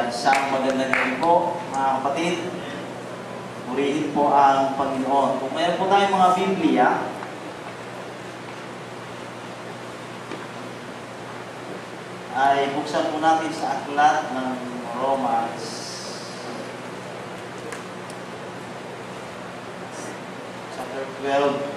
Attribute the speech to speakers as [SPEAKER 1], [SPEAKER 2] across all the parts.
[SPEAKER 1] Isang magandang gabi po, mga kapatid. Purihin po ang Panginoon. Kung mayroon po tayong mga Biblia, ay buksan po natin sa aklat ng Romans. Chapter 12.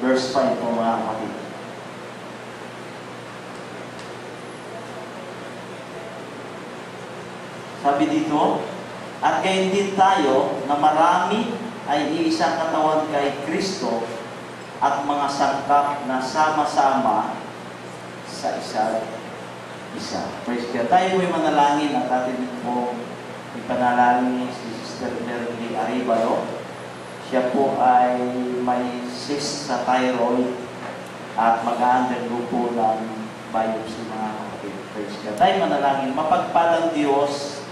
[SPEAKER 1] Verse 5 po, mga kapatid. Sabi dito, at gayon din tayo na marami ay iisang katawan kay Kristo at mga sangkap na sama-sama sa isa't isa. Praise God. Tayo may manalangin at atin po ipanalangin si Sister Merly Aribalo. Siya po ay may cyst sa thyroid at mag-undergo po ng biopsy, mga kapatid. Praise God. Tayo manalangin. Mapagpalang Diyos,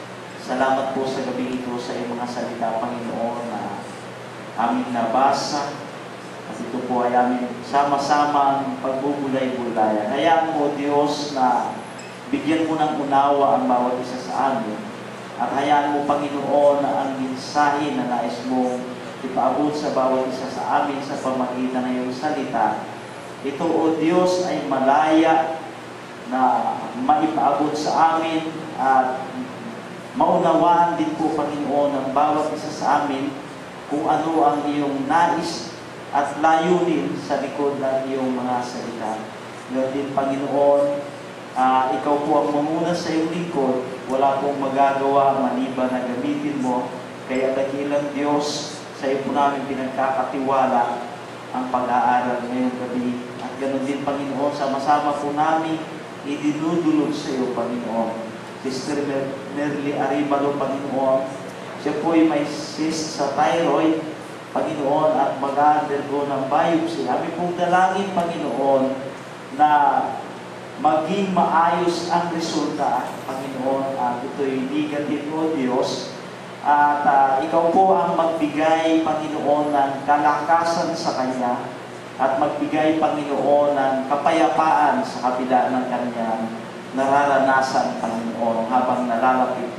[SPEAKER 1] salamat po sa gabi ito sa iyong mga salita, Panginoon, na aming nabasa. At ito po ay aming sama-samang pagbubulay-bulayan. Hayaan mo, Diyos, na bigyan mo ng unawa ang bawat isa sa amin. At hayaan mo, Panginoon, na ang mensahe na nais mo ipaabot sa bawat isa sa amin sa pamagitan ng iyong salita. Ito, O Diyos, ay malaya na maipaabot sa amin at maunawaan din po, Panginoon, ng bawat isa sa amin kung ano ang iyong nais at layunin sa likod ng iyong mga salita. Ngayon din, Panginoon, ikaw po ang mamuna sa iyong lingkod. Wala pong magagawa maliban na gamitin mo. Kaya dakilang Diyos, sa iyo po namin pinagkakatiwala ang pag-aaral ngayong gabi. At ganoon din, Panginoon, sama-sama po namin idinudulog sa iyo, Panginoon. Sister Merly Aribalo, Panginoon, siya po ay may cyst sa thyroid, Panginoon, at mag-undergo ng biopsy. Kami pong dalangin, Panginoon, na maging maayos ang resulta, Panginoon, at ito'y negative, O Diyos. At ikaw po ang magbigay, Panginoon, ng kalakasan sa Kanya at magbigay, Panginoon, ng kapayapaan sa kabila ng Kanyang nararanasan, Panginoon, habang nalalapit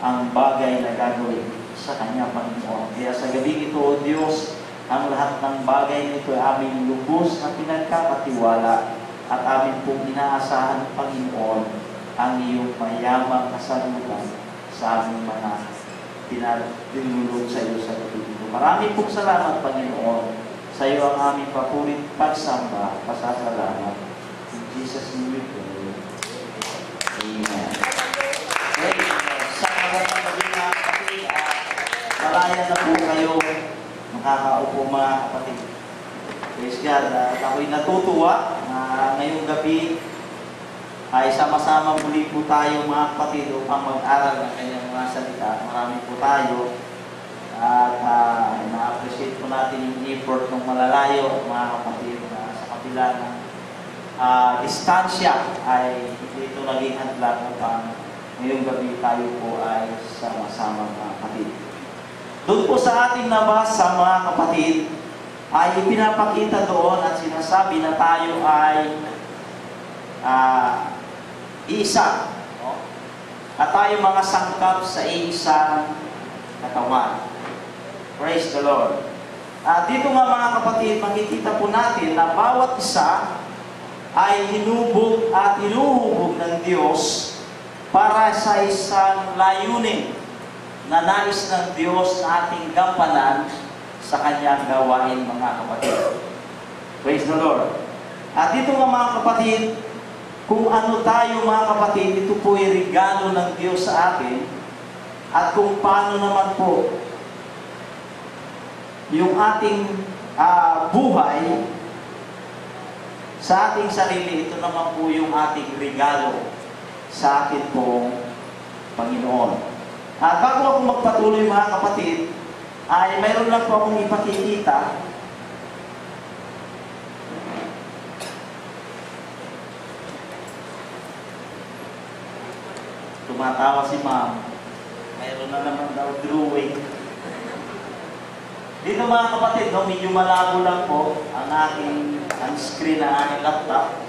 [SPEAKER 1] ang bagay na gagawin sa Kanya, Panginoon. Kaya sa gabi ito, O Diyos, ang lahat ng bagay nito ay aming lubos na pinagkakatiwala at amin pong inaasahan, Panginoon, ang iyong mayamang kasalutan sa aming mga pinadulog sa iyo sa gabi ito. Marami pong salamat, Panginoon. Sa iyo ang aming papurit pagsamba, pasasalamat. In Jesus' name we pray. Amen. Okay, sa magandang gabi, mga kapatid, malaya na po kayo, makakaupo, mga kapatid. Praise God. Ako'y natutuwa na ngayong gabi ay sama-sama muli po tayo, mga kapatid, upang mag-aral ng kanyang mga salita. Marami po tayo at na-appreciate po natin yung effort ng malalayo, mga kapatid, na sa kabila ng distansya ay ito naging hadlang upang ngayong gabi tayo po ay sama-sama, mga kapatid. Doon po sa ating nabasa, mga kapatid, ay ipinapakita doon at sinasabi na tayo ay isa. No? At tayo mga sangkap sa isang katawan. Praise the Lord. Dito nga, mga kapatid, makikita po natin na bawat isa ay hinubog at hinuhubog ng Diyos para sa isang layunin na nais ng Diyos na ating gampanan sa Kanyang gawain, mga kapatid. Praise the Lord. At dito nga, mga kapatid, kung ano tayo, mga kapatid, ito po ay regalo ng Diyos sa atin. At kung paano naman po yung ating buhay sa ating sarili, ito naman po yung ating regalo sa atin pong Panginoon. At bago ako magpatuloy, mga kapatid, ay mayroon lang po akong ipakikita. Tumatawa si ma'am. Mayroon na naman daw drawing. Dito mga kapatid, no, medyo malabo lang po ang screen ng aking laptop.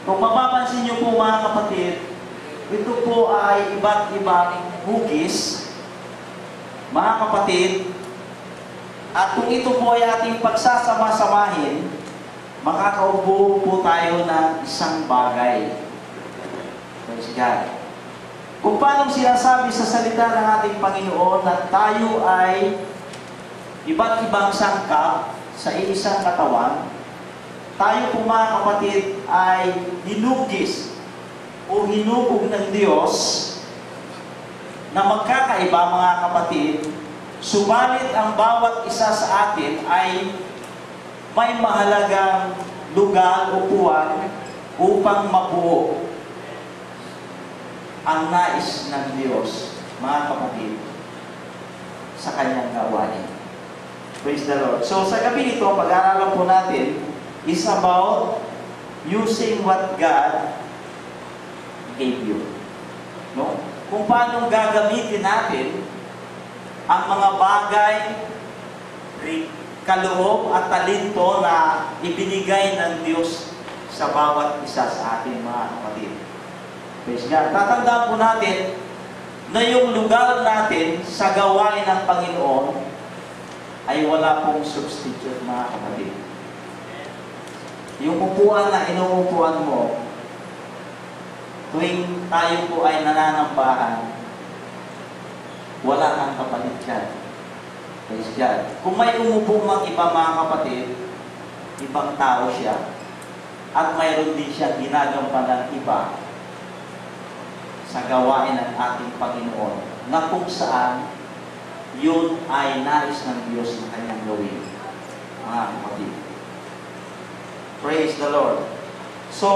[SPEAKER 1] Kung mapapansin niyo po mga kapatid, ito po ay iba't ibang hugis, mga kapatid, at kung ito po ay ating pagsasama-samahin, makakaubo po tayo ng isang bagay. Praise God. Kung paano sinasabi sa salita ng ating Panginoon na tayo ay iba't ibang sangkap sa iisang katawan, tayo po mga kapatid ay hinugis o hinubog ng Diyos na magkakaiba mga kapatid, subalit ang bawat isa sa atin ay may mahalagang lugar, upuan upang mabuo ang nais ng Diyos, mga kapatid, sa kanyang gawain. Praise the Lord. So sa gabi ito, pag-aaralan po natin is about using what God gave you. No? Kung paano gagamitin natin ang mga bagay, kaloob at talento na ibinigay ng Diyos sa bawat isa sa ating mga kapatid. Praise God. Tatandaan po natin na yung lugar natin sa gawain ng Panginoon ay wala pong substitute, mga kapatid. Yung upuan na inuupuan mo, tuwing tayo po ay nananambahan, wala kang kapalit dyan. Praise God. Kung may umupo mang iba, mga kapatid, ibang tao siya, at mayroon din siya ginagampanan iba sa gawain ng ating Panginoon, na kung saan yun ay nais ng Diyos na kanyang gawin, mga kapatid. Praise the Lord. So,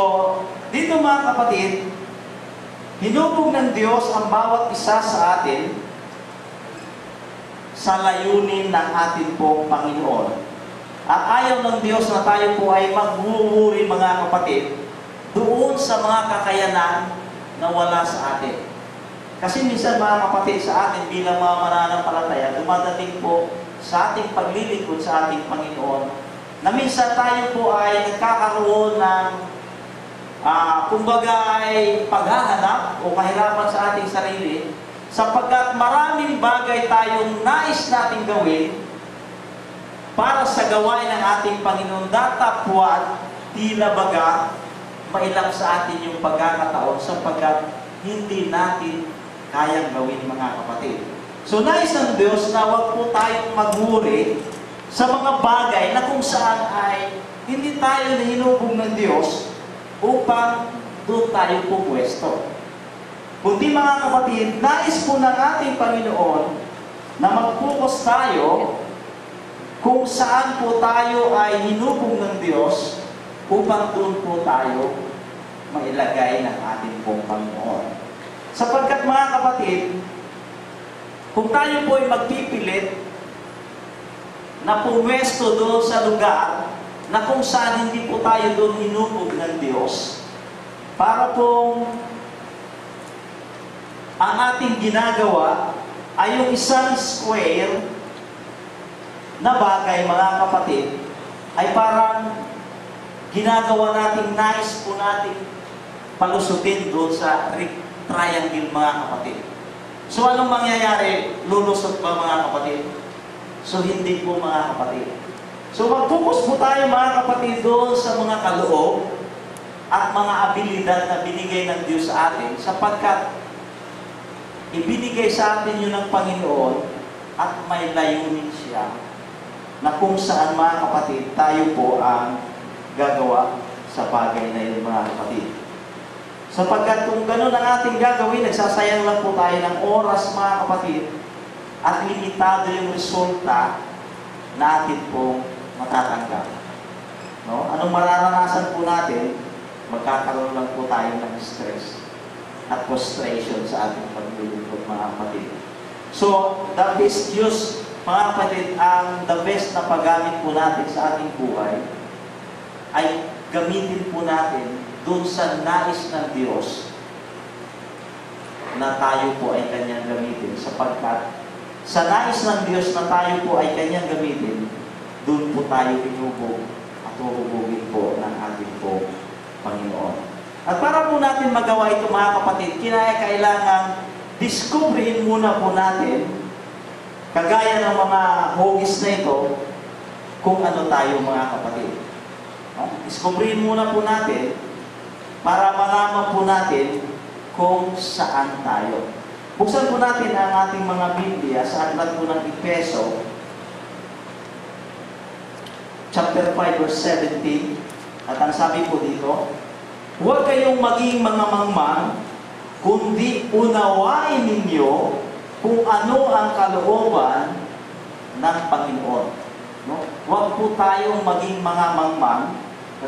[SPEAKER 1] dito mga kapatid, hinubog ng Diyos ang bawat isa sa atin sa layunin ng ating pong Panginoon. At ayaw ng Diyos na tayo po ay magwuwuri, mga kapatid, doon sa mga kakayanan na wala sa atin. Kasi minsan mga kapatid, sa atin bilang mga mananampalataya, dumadating po sa ating paglilingkod sa ating Panginoon, na minsan tayo po ay nagkakaroon ng kumbaga ay paghahanap o kahirapan sa ating sarili, sapagkat maraming bagay tayong nais nating gawin para sa gawain ng ating Panginoon, datapwat tila baga mailap sa atin yung pagkakataon sapagkat hindi natin kayang gawin, mga kapatid. So nais ng Diyos na huwag po tayong maghuri sa mga bagay na kung saan ay hindi tayo hinubog ng Diyos upang doon tayo pupwesto. Kundi mga kapatid, nais po ng ating Panginoon na mag-focus tayo kung saan po tayo ay hinubog ng Diyos upang doon po tayo mailagay ng ating pong Panginoon. Sapagkat mga kapatid, kung tayo po ay magpipilit na pumwesto doon sa lugar na kung saan hindi po tayo doon hinubog ng Diyos, para pong ang ating ginagawa ay yung isang square na bagay, mga kapatid, ay parang ginagawa nating nais po nating palusutin doon sa triangle, mga kapatid. So anong mangyayari? Lulusot ba, mga kapatid? So hindi po, mga kapatid. So mag-focus po tayo, mga kapatid, doon sa mga kaloob at mga abilidad na binigay ng Diyos sa atin, sapagkat ibinigay sa atin yun ng Panginoon at may layunin siya na kung saan, mga kapatid, tayo po ang gagawa sa bagay na yun, mga kapatid. Sapagkat kung gano'n ang ating gagawin, nagsasayang lang po tayo ng oras, mga kapatid, at limitado yung resulta na atin pong matatanggap. No? Anong mararanasan po natin? Magkakaroon lang po tayo ng stress at frustration sa ating paglilingkod, mga kapatid. So, the best use, mga kapatid, the best na paggamit po natin sa ating buhay ay gamitin po natin doon sa nais ng Diyos na tayo po ay kanyang gamitin, sapagkat sa nais ng Diyos na tayo po ay Kanyang gamitin, doon po tayo inubog at huhubugin po ng ating po Panginoon. At para po natin magawa ito mga kapatid, kailangan diskubrihin muna po natin, kagaya ng mga hugis na ito, kung ano tayo mga kapatid. Diskubrihin muna po natin para malaman po natin kung saan tayo. Buksan po natin ang ating mga Biblia sa aklat po ng Efeso, chapter 5, verse 17. At ang sabi po dito, huwag kayong maging mga mangmang, kundi unawain ninyo kung ano ang kalooban ng Panginoon. No? Huwag po tayong maging mga mangmang,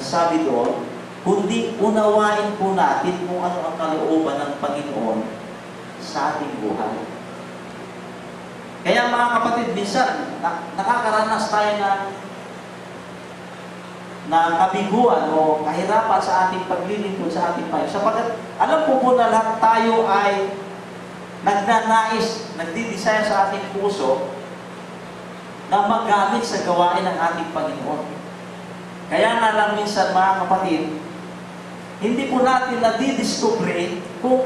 [SPEAKER 1] sabi doon, kundi unawain po natin kung ano ang kalooban ng Panginoon sa ating buhay. Kaya mga kapatid, minsan nakakaranas tayo na kabiguan o kahirapan sa ating paglilingkod sa ating payo. Sapagkat alam po na lahat tayo ay nagnanais, nagdidesire sa ating puso na magamit sa gawain ng ating Panginoon. Kaya nga lang minsan mga kapatid, hindi po natin nadidiscover kung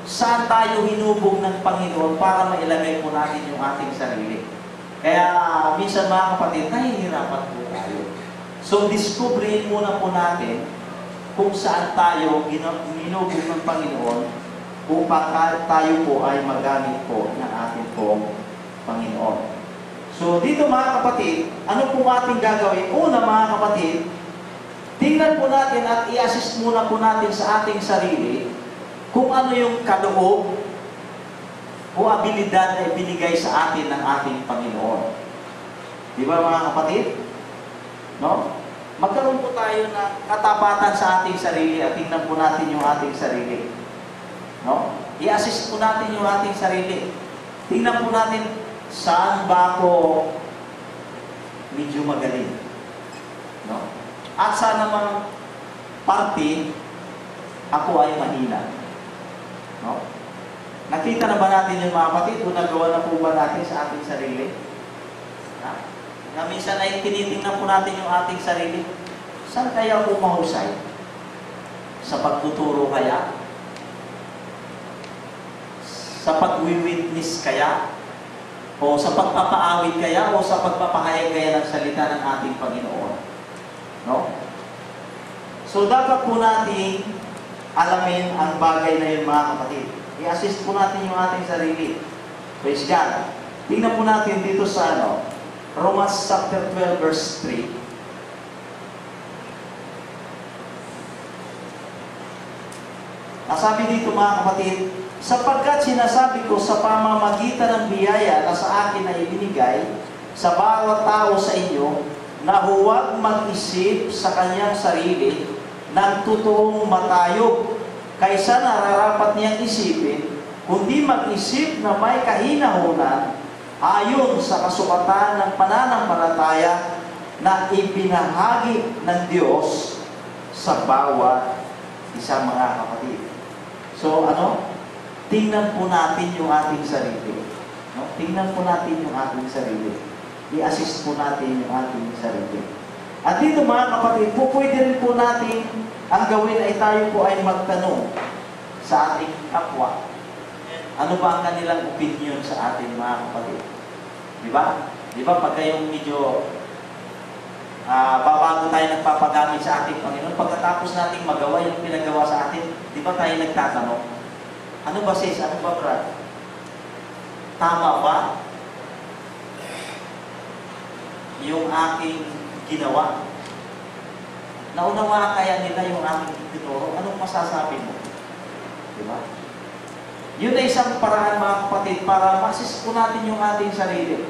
[SPEAKER 1] saan tayo hinubog ng Panginoon para mailagay po natin yung ating sarili. Kaya minsan mga kapatid, nahihirapan po tayo. So, discoverin muna po natin kung saan tayo hinubog ng Panginoon upang tayo po ay magamit po ng ating pong Panginoon. So, dito mga kapatid, ano po ating gagawin? Una mga kapatid, tingnan po natin at i-assist muna po natin sa ating sarili kung ano yung kaloob o abilidad na ibinigay sa atin ng ating Panginoon. Di ba mga kapatid? No? Magkaroon po tayo ng katapatan sa ating sarili at tingnan po natin yung ating sarili. No? I-assist po natin yung ating sarili. Tingnan po natin saan ba ako medyo magaling. No? At saan namang parte ako ay mahina. No? Nakita na ba natin yung mga kapatid kung nagawa na po ba natin sa ating sarili? Na minsan ay tinitingnan po natin yung ating sarili. Saan kaya ako mahusay? Sa pagtuturo kaya? Sa pag-witness kaya? O sa pagpapaawit kaya? O sa pagpapahayag kaya ng salita ng ating Panginoon? No? So dapat po natin alamin ang bagay na yun mga kapatid. I-assist po natin yung ating sarili. Praise God. Tingnan po natin dito sa Romans chapter 12 verse 3. Nasabi dito mga kapatid, sapagkat sinasabi ko sa pamamagitan ng biyaya na sa akin ay ibinigay sa bawat tao sa inyo na huwag mag-isip sa kanyang sarili ng totoong matayog kaysa nararapat niyang isipin, kundi mag-isip na may kahinahunan ayon sa kasukatan ng pananampalataya na ibinahagi ng Diyos sa bawat isa mga kapatid. So tingnan po natin yung ating sarili. No? Tingnan po natin yung ating sarili. I-assist po natin yung ating sarili. At dito mga kapatid, pwede rin po natin ang gawin ay tayo po ay magtanong sa ating kapwa. Ano ba ang kanilang opinion sa atin mga kapatid? Di ba? Di ba pag kayong medyo babago tayo nagpapagamit sa ating Panginoon, pagkatapos nating magawa yung pinagawa sa atin, di ba tayo nagtatanong? Ano ba sis? Ano ba brad? Tama ba yung aking ginawa? Naunawaan kaya nila yung aking tinuro? Anong masasabi mo? Di ba? Yun ay isang paraan mga kapatid para ma-assist po natin yung ating sarili.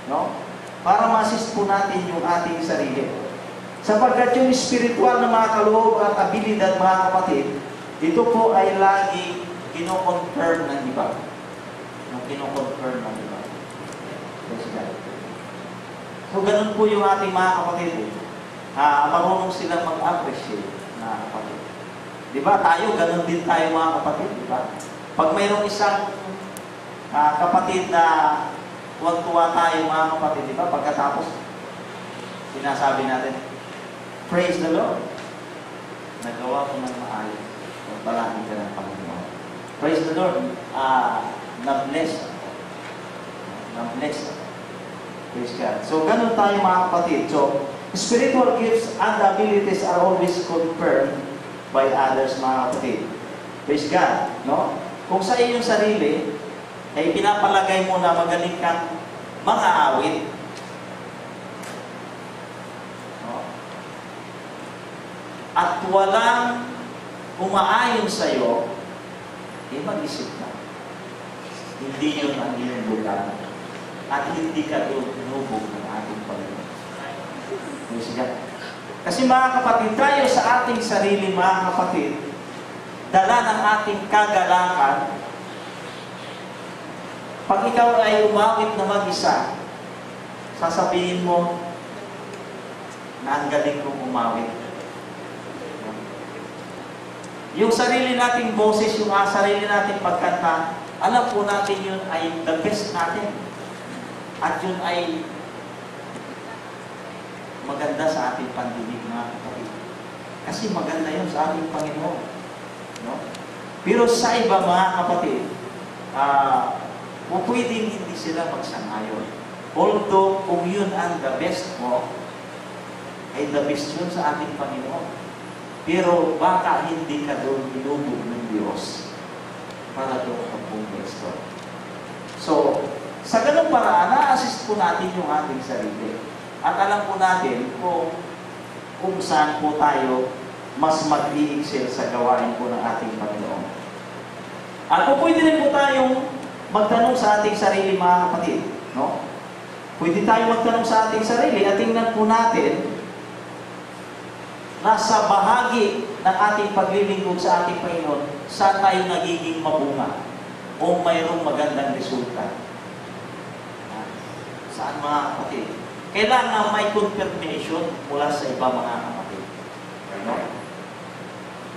[SPEAKER 1] No? Para ma-assist po natin yung ating sarili. Sapagkat yung spiritual na mga kaloob at abilidad mga kapatid, ito po ay lagi kino-confirm ng iba. Kino-confirm ng iba. So, ganun po yung ating mga kapatid. Marunong silang mag-appreciate na kapatid. Di ba? Tayo, ganun din tayo mga kapatid. Di ba? Pag mayroong isang Kapatid na tuwang-tuwa tayo mga kapatid, di ba? Pagkatapos, sinasabi natin, praise the Lord. Nagawa ko ng maayos. Pagpalagi ka ng Panginoon. Praise the Lord. Na-bless ako. Na-bless ako. Praise God. So, ganun tayo mga kapatid. So, spiritual gifts and abilities are always confirmed by others mga kapatid. Praise God. No? Kung sa iyong sarili, ay pinapalagay mo na magaling kang mga awit. No? At walang umaayon sa iyo, mag-isip ka. Hindi yun ang iyong lugar. At hindi ka doon tinubog ng ating Panginoon. Kasi mga kapatid, tayo sa ating sarili, mga kapatid, dala ng ating kagalakan. Pag ikaw ay umawit na mag-isa, sasabihin mo na ang galing kong umawit. Yung sarili nating boses, yung sarili nating pagkanta, alam po natin yun ay the best natin. At yun ay maganda sa ating pandinig, mga kapatid. Kasi maganda yun sa ating Panginoon. No? Pero sa iba, mga kapatid, pwedeng hindi sila magsangayon. Although, kung yun ang the best mo, ay the best yun sa ating Panginoon. Pero baka hindi ka doon inubog ng Diyos para doon ka pumesto. So, sa ganung paraan, na-assist po natin yung ating sarili. At alam po natin kung saan po tayo mas mag-i-excel sa gawain po ng ating Panginoon. At kung pwede rin po tayong magtanong sa ating sarili, mga kapatid. No? Pwede tayong magtanong sa ating sarili at tingnan po natin nasa bahagi ng ating paglilingkod sa ating Panginoon, saan tayo nagiging mabunga o mayroong magandang resulta. Saan, mga kapatid? Kailangan may confirmation mula sa iba, mga kapatid. No?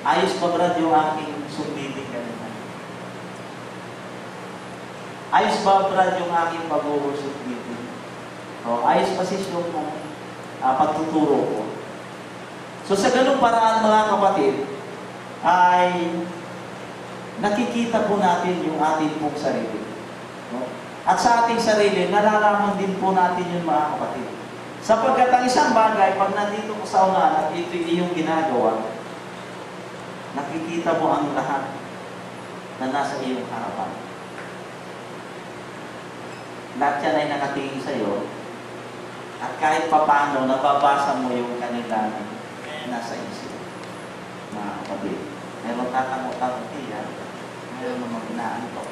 [SPEAKER 1] Ayos ba, Brad, yung aking submitting kanina? Ayos ba, Brad, yung aking pag-worship meeting? Ayos pa sis yung pagtuturo ko. So sa ganung paraan, mga kapatid, ay nakikita po natin yung ating pong sarili. No? At sa ating sarili, nalalaman din po natin yung mga kapatid. Sapagkat ang isang bagay, pag nandito ko sa unahan at ito iyong ginagawa, nakikita mo ang lahat na nasa iyong harapan. Lahat yan ay nakatingin sa iyo, at kahit papano, nababasa mo yung kanilang nasa isip. Mga kapatid, meron tatango-tango yan, meron namang inaantok.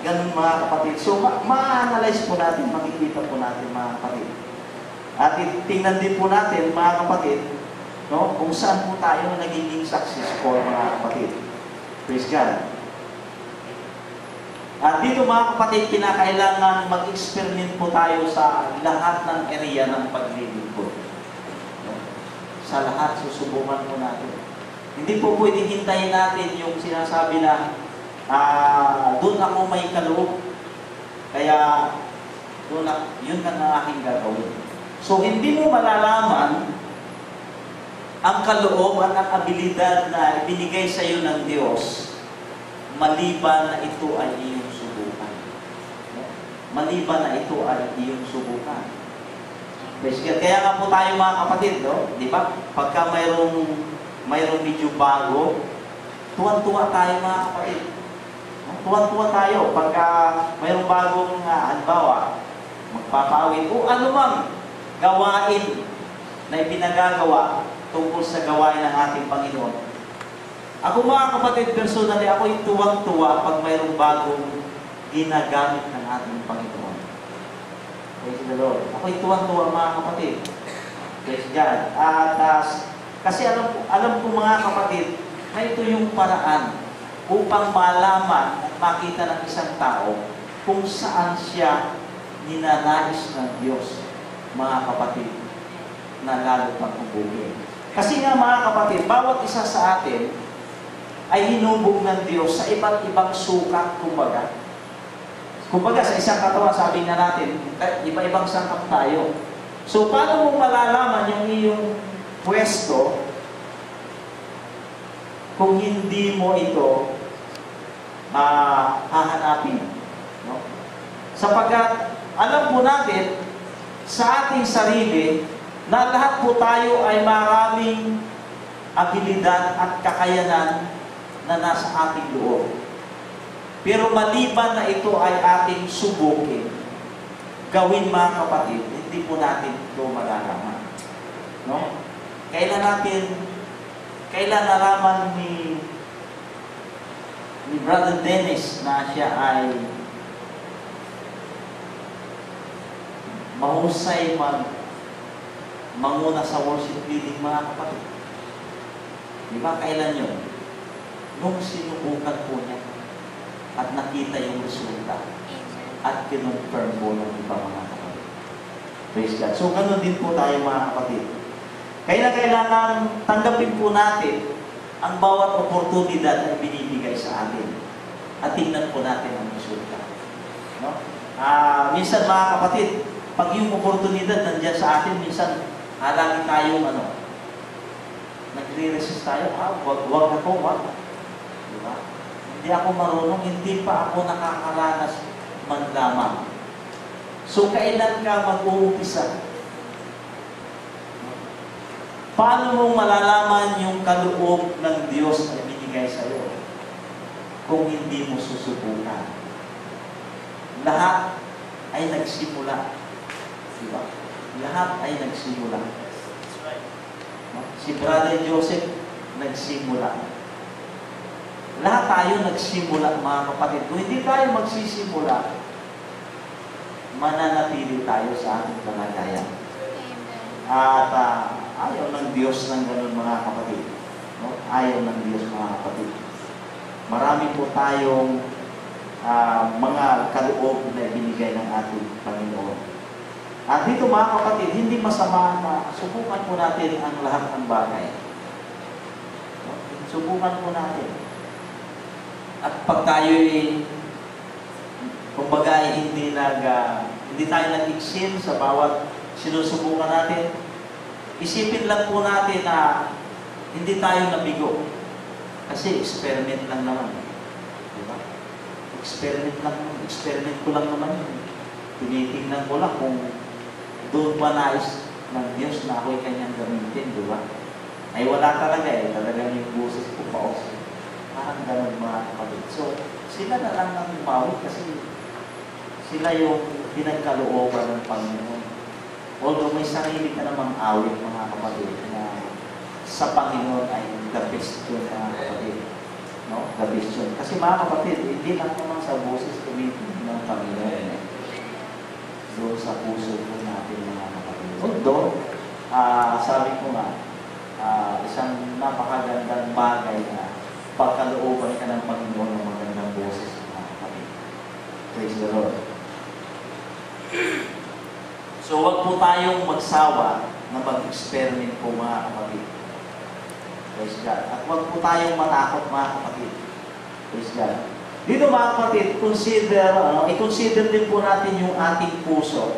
[SPEAKER 1] Ganun, mga kapatid. So, ma-analyze po natin, makikita po natin, mga kapatid. At tingnan din po natin, mga kapatid, no, kung saan po tayo nagiging successful, mga kapatid. Praise God. At dito, mga kapatid, kinakailangan mag-experiment po tayo sa lahat ng area ng paglilingkod. No? Sa lahat, susubukan po natin. Hindi po pwedeng hintayin natin yung sinasabi na doon ako may kaloob. Kaya, yun ang aking gagawin. So, hindi mo malalaman ang kaloob at ang abilidad na binigay sa iyo ng Diyos maliban na ito ay iyong subukan. Maliban na ito ay iyong subukan. Kaya nga po tayo, mga kapatid, no? Di ba? Pagka mayroong medyo bago, tuwan-tuwa tayo, mga kapatid. Tuwan-tuwa tayo pagka mayroong bagong halimbawa, magpapawid o anumang gawain na ipinagagawa tungkol sa gawain ng ating Panginoon. Ako, mga kapatid, personally, ako'y tuwang-tuwa pag mayroong bagong ginagamit ng ating Panginoon. Praise the Lord. Ako'y tuwang-tuwa, mga kapatid. Praise God. At kasi alam po, mga kapatid, na ito yung paraan upang malaman at makita ng isang tao kung saan siya ninanais ng Diyos, mga kapatid, na lalo pang hubugin. Kasi nga, mga kapatid, bawat isa sa atin ay hinubog ng Diyos sa iba't ibang sukat, kumbaga. Kumbaga, sa isang katawan, sabi nga natin, iba-ibang sangkap tayo. So, paano mo malalaman yung iyong pwesto kung hindi mo ito hahanapin? No? Sapagkat, alam po natin, sa ating sarili, na lahat po tayo ay maraming abilidad at kakayanan na nasa ating loob. Pero maliban na ito ay ating subukin, gawin mga kapatid, hindi po natin ito malalaman. No? Kailan nalaman ni Brother Dennis na siya ay mahusay manguna sa worship leading, mga kapatid? Di ba kailan yun? Nung sinubukan po niya at nakita yung resulta at kinonfirm po ng iba, mga kapatid. Praise God. So, ganun din po tayo, mga kapatid. Kailangan tanggapin po natin ang bawat oportunidad na binibigay sa atin at tingnan po natin ang resulta. No? Minsan, mga kapatid, pag yung oportunidad nandiyan sa atin, minsan halangin tayong nagre-resist tayo, wag ako. Diba? Hindi ako marunong, hindi pa ako nakakaranas man lamang. So, kailan ka mag-uumpisa? Paano mong malalaman yung kaloob ng Diyos na binigay sa iyo kung hindi mo susubukan? Lahat ay nagsimula. Diba? Lahat ay nagsimula. Si Brother Joseph, nagsimula. Lahat tayo nagsimula, mga kapatid. Kung hindi tayo magsisimula, mananatili tayo sa ating kalagayan. At ayaw ng Diyos ng ganun, mga kapatid. No? Ayaw ng Diyos, mga kapatid. Marami po tayong mga kaloob na binigay ng ating Panginoon. At dito, mga kapatid, hindi masama na subukan po natin ang lahat ng bagay. No? Subukan po natin. At pag tayo'y, kumbaga, hindi tayo nag-excel sa bawat sinusubukan natin, isipin lang po natin na hindi tayo nabigo. Kasi experiment lang naman. Diba? Experiment ko lang naman yun. Tinitingnan ko lang kung doon pa nais ng Diyos na ako'y kanyang gamitin, diba? Ay wala talaga talagang yung buses ko pa ako. Parang ganun, mga kapatid. So, sila na lang ang umawit kasi sila yung pinagkalooban ng Panginoon. Although may sarili ka namang awit, mga kapatid, na sa Panginoon ay the best yun, mga kapatid. No? The best yun. Kasi, mga kapatid, hindi lang naman sa boses tumitin ng Panginoon. Doon sa puso po natin, mga kapatid. Although, sabi ko nga, isang napakagandang bagay na pagkalooban ka ng Panginoon ng magandang boses, mga kapatid. Praise the Lord. So, wag po tayong magsawa na mag-experiment po, mga kapatid. Praise God. At wag po tayong matakot, mga kapatid. Praise God. Dito, mga kapatid, i-consider din po natin yung ating puso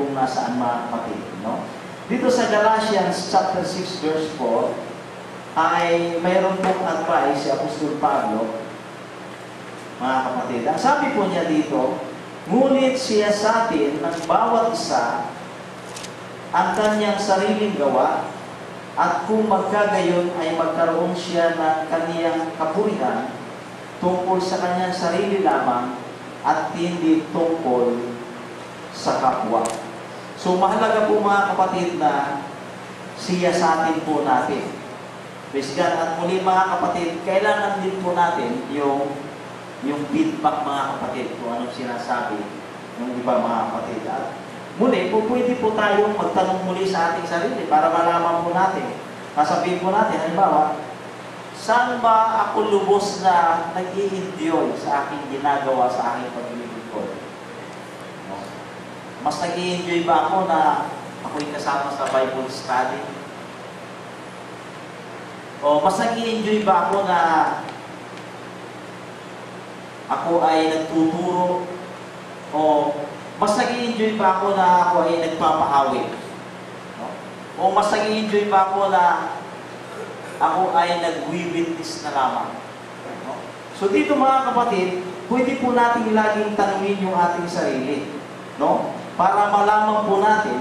[SPEAKER 1] kung nasaan, mga kapatid. No? Dito sa Galatians chapter 6 verse 4, ay mayroon pong advice si Apostol Pablo, mga kapatid. Ang sabi po niya dito, ngunit siya sa atin ng bawat isa ang kanyang sariling gawa, at kung magkagayon ay magkaroon siya ng kaniyang kapurihan tungkol sa kanyang sarili lamang at hindi tungkol sa kapwa. So mahalaga po, mga kapatid, na siya sa atin po natin. Praise God. At muli, mga kapatid, kailangan din po natin yung feedback, mga kapatid, kung anong sinasabi ng iba, mga kapatid. At muli, pwede po tayong magtanong muli sa ating sarili para malaman po natin. Sasabihin po natin, halimbawa, saan ba ako lubos na nag-i-enjoy sa aking ginagawa, sa aking paglilingkod? Mas nag-i-enjoy ba ako na ako'y kasama sa Bible study? O mas nag-i-enjoy ba ako na ako ay nagtuturo, o mas nag-i-enjoy pa ako na ako ay nagpapaawit. No? O mas nag-i-enjoy pa ako na ako ay nag-witness na lamang. No? So dito mga kapatid, pwede po natin laging tanungin yung ating sarili. No? Para malaman po natin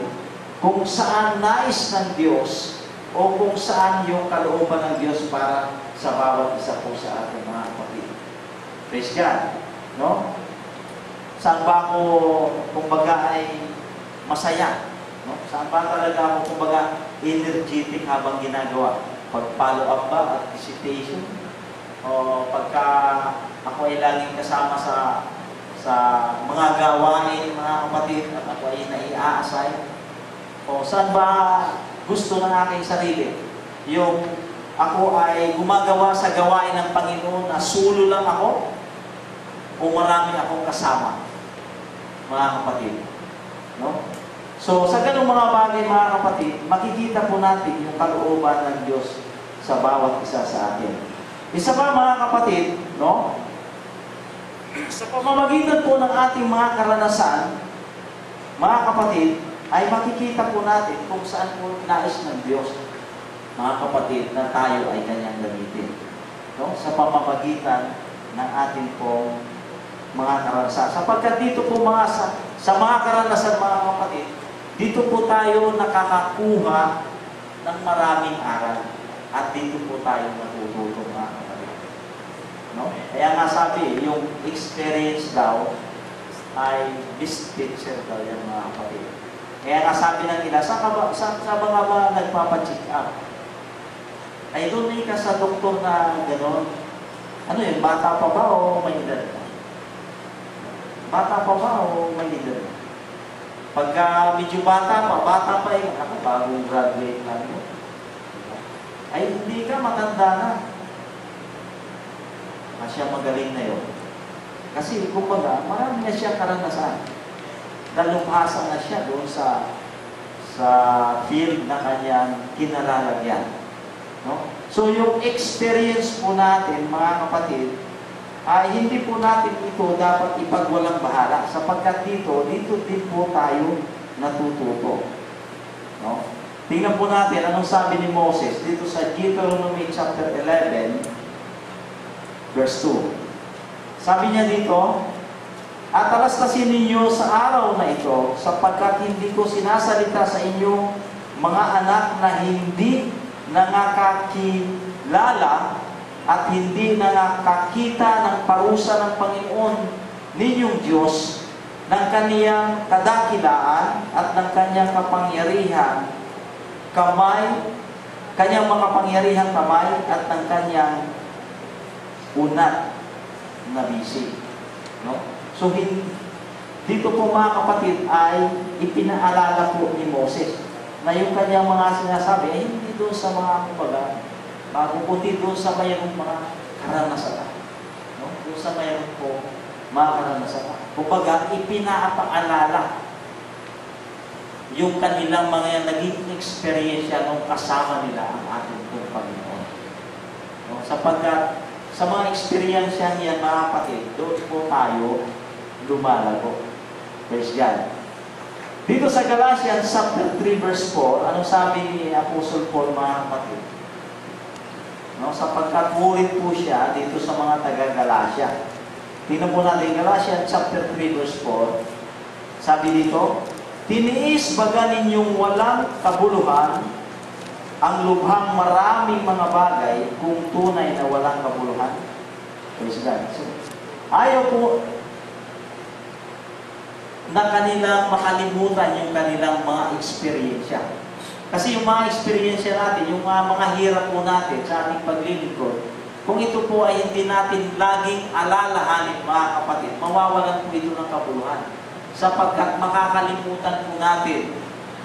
[SPEAKER 1] kung saan nais ng Diyos o kung saan yung kalooban ng Diyos para sa bawat isa po sa ating mga kapatid. Praise God. No? Saan ba ako, kumbaga, ay masaya? No? Saan ba talaga ako, kumbaga, energetic habang ginagawa? Pag-follow up ba at visitation? O pagka ako ay laging kasama sa mga gawain, mga kapatid, at ako ay nai-aasay? O saan ba gusto ng aking sarili? Yung ako ay gumagawa sa gawain ng Panginoon na solo lang ako o marami akong kasama, mga kapatid. No? So, sa ganung mga bagay, mga kapatid, makikita po natin yung kalooban ng Diyos sa bawat isa sa atin. Isa pa, mga kapatid, no? Sa pamamagitan po ng ating mga karanasan, mga kapatid, ay makikita po natin kung saan po nais ng Diyos, mga kapatid, na tayo ay kanyang gamitin. No? Sa pamamagitan ng ating pong mga karanasan. Sapagkat dito po sa mga karanasan, mga kapatid, dito po tayo nakakakuha ng maraming aral. At dito po tayo natututo, mga kapatid. No? Kaya nga sabi, yung experience daw ay best teacher daw yan, mga kapatid. Kaya nga sabi ng ilan, sa mga ba nagpapacheck up? Ay doon ka sa doktor na gano'n. Ano yun, bata pa ba o may edad na? Bata pa ba o may edad na? Pagka medyo bata pa eh, ako bagong graduate lang yun. Ay hindi ka, matanda na. Siya magaling na yun. Kasi kumbaga, marami na siya karanasan. Dalubhasa na siya doon sa field na kanyang kinalalagyan. No? So yung experience po natin, mga kapatid, ay hindi po natin ito dapat ipagwalang bahala sapagkat dito din po tayo natututo. No? Tingnan po natin anong sabi ni Moses dito sa Deuteronomy chapter 11 verse 2. Sabi niya dito, at talastasin ninyo sa araw na ito sapagkat hindi ko sinasalita sa inyo mga anak na hindi nakakakilala at hindi nakakita ng parusa ng Panginoon ninyong Diyos ng kaniyang kadakilaan at ng kanyang kapangyarihan kamay, kanyang makapangyarihang kamay at ng kanyang unat na bisi. No? So, dito po mga kapatid ay ipinaalala po ni Moses na yung kanyang mga sinasabi ay hindi doon sa mga kumbaga, mapuputi doon sa mayroong mga karanasan. No? Doon sa mayroong po mga karanasan. Kumbaga, ipinapaalala yung kanilang mga naging experience nung kasama nila ang ating Panginoon. No? Sapagkat sa mga experience yan, mga kapatid, doon po tayo lumalago. Praise God. Dito sa Galatians chapter 3 verse 4, anong sabi ni Apostle Paul, mga kapatid? No, sapagkat murid po siya dito sa mga taga-Galatia. Tingnan po natin Galatians chapter 3 verse 4. Sabi dito, tiniis baga ninyong walang kabuluhan ang lubhang maraming mga bagay kung tunay na walang kabuluhan. Praise God. So, ayaw po na kanilang makalimutan yung kanilang mga experiensya. Kasi yung mga experiensya natin, yung mga hirap po natin sa ating paglilingkod, kung ito po ay hindi natin laging alalahanin, mga kapatid, mawawalan po ito ng kabuluhan. Sapagkat makakalimutan po natin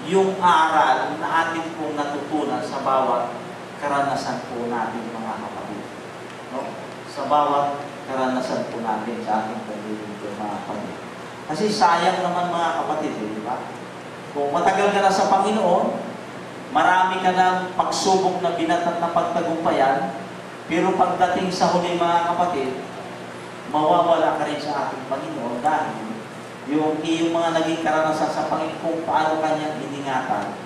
[SPEAKER 1] yung aral na atin pong natutunan sa bawat karanasan po natin, mga kapatid. No? Sa bawat karanasan po natin sa ating paglilingkod, mga kapatid. Kasi sayang naman, mga kapatid, di ba? Kung matagal ka na sa Panginoon, marami ka ng pagsubok na binat at na pagtagumpayan, pero pagdating sa huli, mga kapatid, mawawala ka rin sa ating Panginoon dahil yung iyong mga naging karanasan sa Panginoon kung paano kanyang iningatan,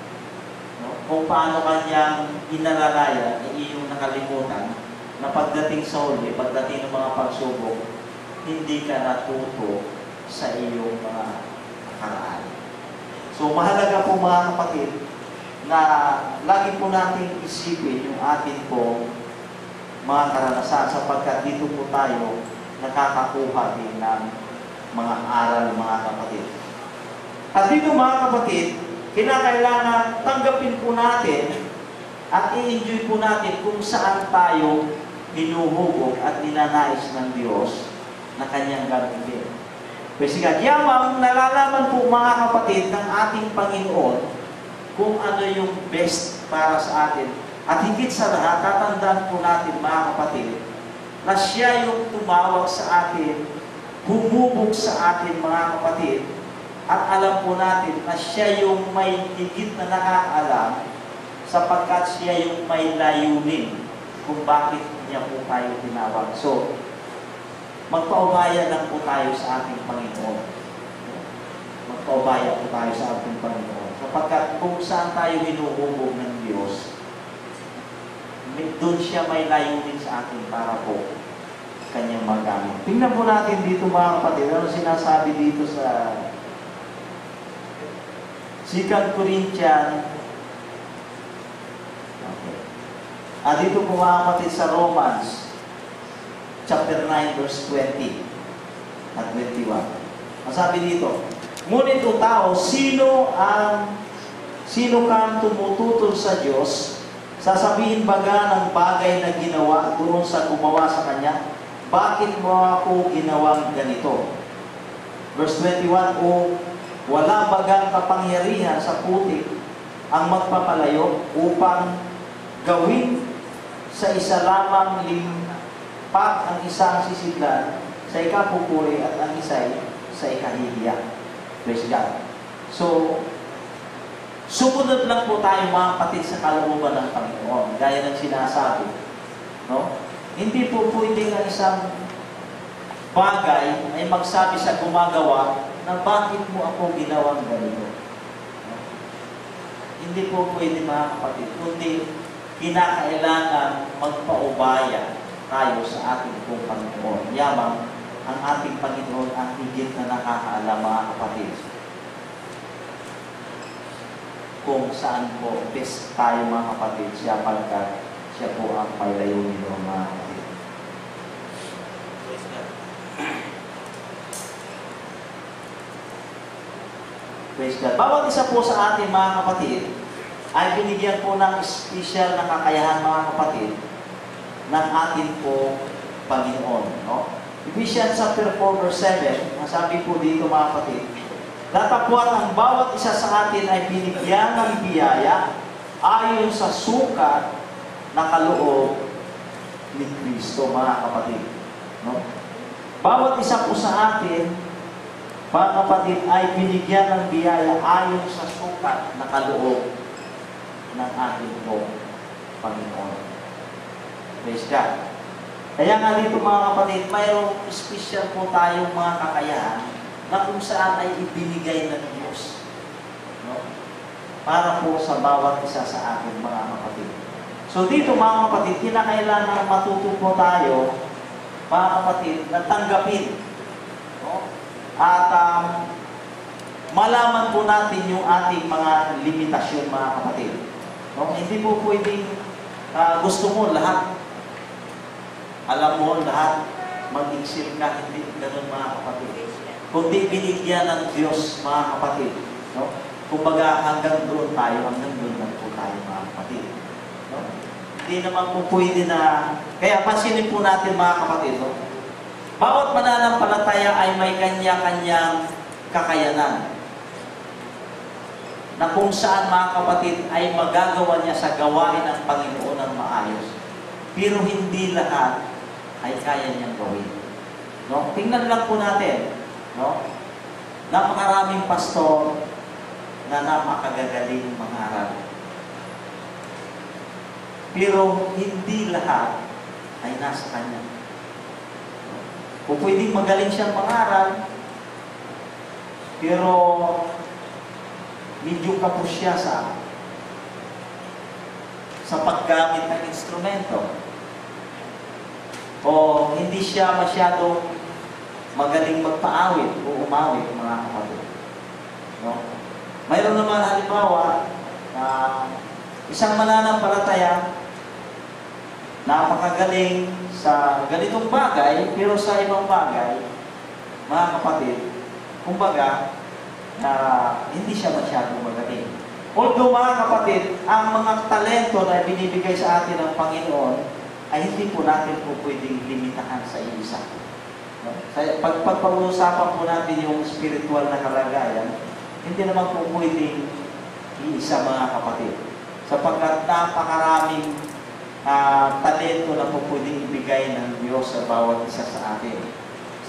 [SPEAKER 1] no? Kung paano kanyang inalalaya, ay iyong nakalimutan na pagdating sa huli, pagdating ng mga pagsubok, hindi ka natuto sa iyong mga nakaraan. So mahalaga po mga kapatid na lagi po nating isipin yung atin po mga karanasan sapagkat dito po tayo nakakakuha din ng mga aral mga kapatid. At dito mga kapatid, kinakailangan tanggapin po natin at i-enjoy po natin kung saan tayo hinuhubog at ninanais ng Diyos na kanyang gagawin. Kasi yamang nalalaman po mga kapatid ng ating Panginoon kung ano yung best para sa atin. At higit sa lahat, tatandaan po natin mga kapatid na siya yung tumawag sa atin, humubog sa atin mga kapatid, at alam po natin na siya yung may higit na nakakaalam sapagkat siya yung may layunin kung bakit niya po tayo tinawag. So, magpaubaya lang po tayo sa ating Panginoon. Magpaubaya po tayo sa ating Panginoon. Sapagkat kung saan tayo hinuhubog ng Diyos, doon siya may layunin sa atin para po kanyang magamit. Tingnan po natin dito mga kapatid, ano sinasabi dito sa 2 Corinthians. Okay. Dito po mga kapatid sa Romans chapter 9 verse 20 at 21. Ang sabi dito, ngunit o tao, sino kang tumututol sa Diyos? Sasabihin baga ng bagay na ginawa doon sa gumawa sa Kanya, bakit mo ako ginawang ganito? Verse 21, o wala bagang kapangyarihan sa putik ang magpapalayo upang gawin sa isa lamang limpak ang isang sisidlan sa ikapupuri at ang isa'y sa ikahihiya. Praise God. So, sumunod lang po tayo mga kapatid sa kalooban ng Panginoon. Gaya ng sinasabi. No? Hindi po pwedeng ang isang bagay ay magsabi sa gumagawa na bakit mo ako ginawang ganito. No? Hindi po pwede mga kapatid. Kundi kinakailangan magpaubaya tayo sa ating pong Panginoon. Yamang ang ating Panginoon ang higit na nakakaalam mga kapatid. Kung saan po best tayo mga kapatid siya pagkat siya po ang may layunin ng mga kapatid. Praise God. Bawat isa po sa ating mga kapatid ay binigyan po ng special na kakayahan mga kapatid ng ating po Panginoon. No? Ephesians chapter 4 verse 7, sabi po dito mga kapatid, datapwat ang bawat isa sa atin ay binigyan ng biyaya ayon sa sukat na kaloob ni Kristo, mga kapatid. No? Bawat isa po sa atin, mga kapatid, ay binigyan ng biyaya ayon sa sukat na kaloob ng ating po Panginoon. Praise God. Kaya nga dito mga kapatid, mayroong special po tayong mga kakayahan na kung saan ay ibinigay ng Diyos. No? Para po sa bawat isa sa ating mga kapatid. So dito mga kapatid, kinakailangan matuto po tayo, mga kapatid, na tanggapin. No? At malaman po natin yung ating mga limitasyon mga kapatid. No? Hindi po pwedeng gusto mo lahat, alam mo lahat, mag-exil ka, hindi ganun mga kapatid. Kundi binigyan ng Diyos mga kapatid. No? Kumbaga hanggang doon tayo, hanggang doon lang po tayo mga kapatid. No? Hindi naman po pwede na, kaya pansinin po natin mga kapatid, no? Bawat mananampalataya ay may kanya-kanyang kakayanan na kung saan mga kapatid ay magagawa niya sa gawain ng Panginoon ng maayos. Pero hindi lahat ay kaya niyang gawin. No? Tingnan lang po natin, no? Napakaraming pastor na napakagagaling mangaral. Pero hindi lahat ay nasa kanya. O pwedeng magaling siyang mangaral, pero medyo kapos siya sa paggamit ng instrumento. O hindi siya masyadong magaling magpaawit o umawit, mga kapatid. No? Mayroon naman halimbawa na isang mananampalataya, napakagaling sa ganitong bagay, pero sa ibang bagay, mga kapatid, kumbaga, na hindi siya masyadong magaling. Although, mga kapatid, ang mga talento na binibigay sa atin ng Panginoon ay hindi po natin po pwedeng limitahan sa isa. No? Pag-uusapan po natin yung spiritual na kalagayan, hindi naman po pwedeng iisa, mga kapatid. Sapagkat napakaraming talento na po pwedeng ibigay ng Diyos sa bawat isa sa atin.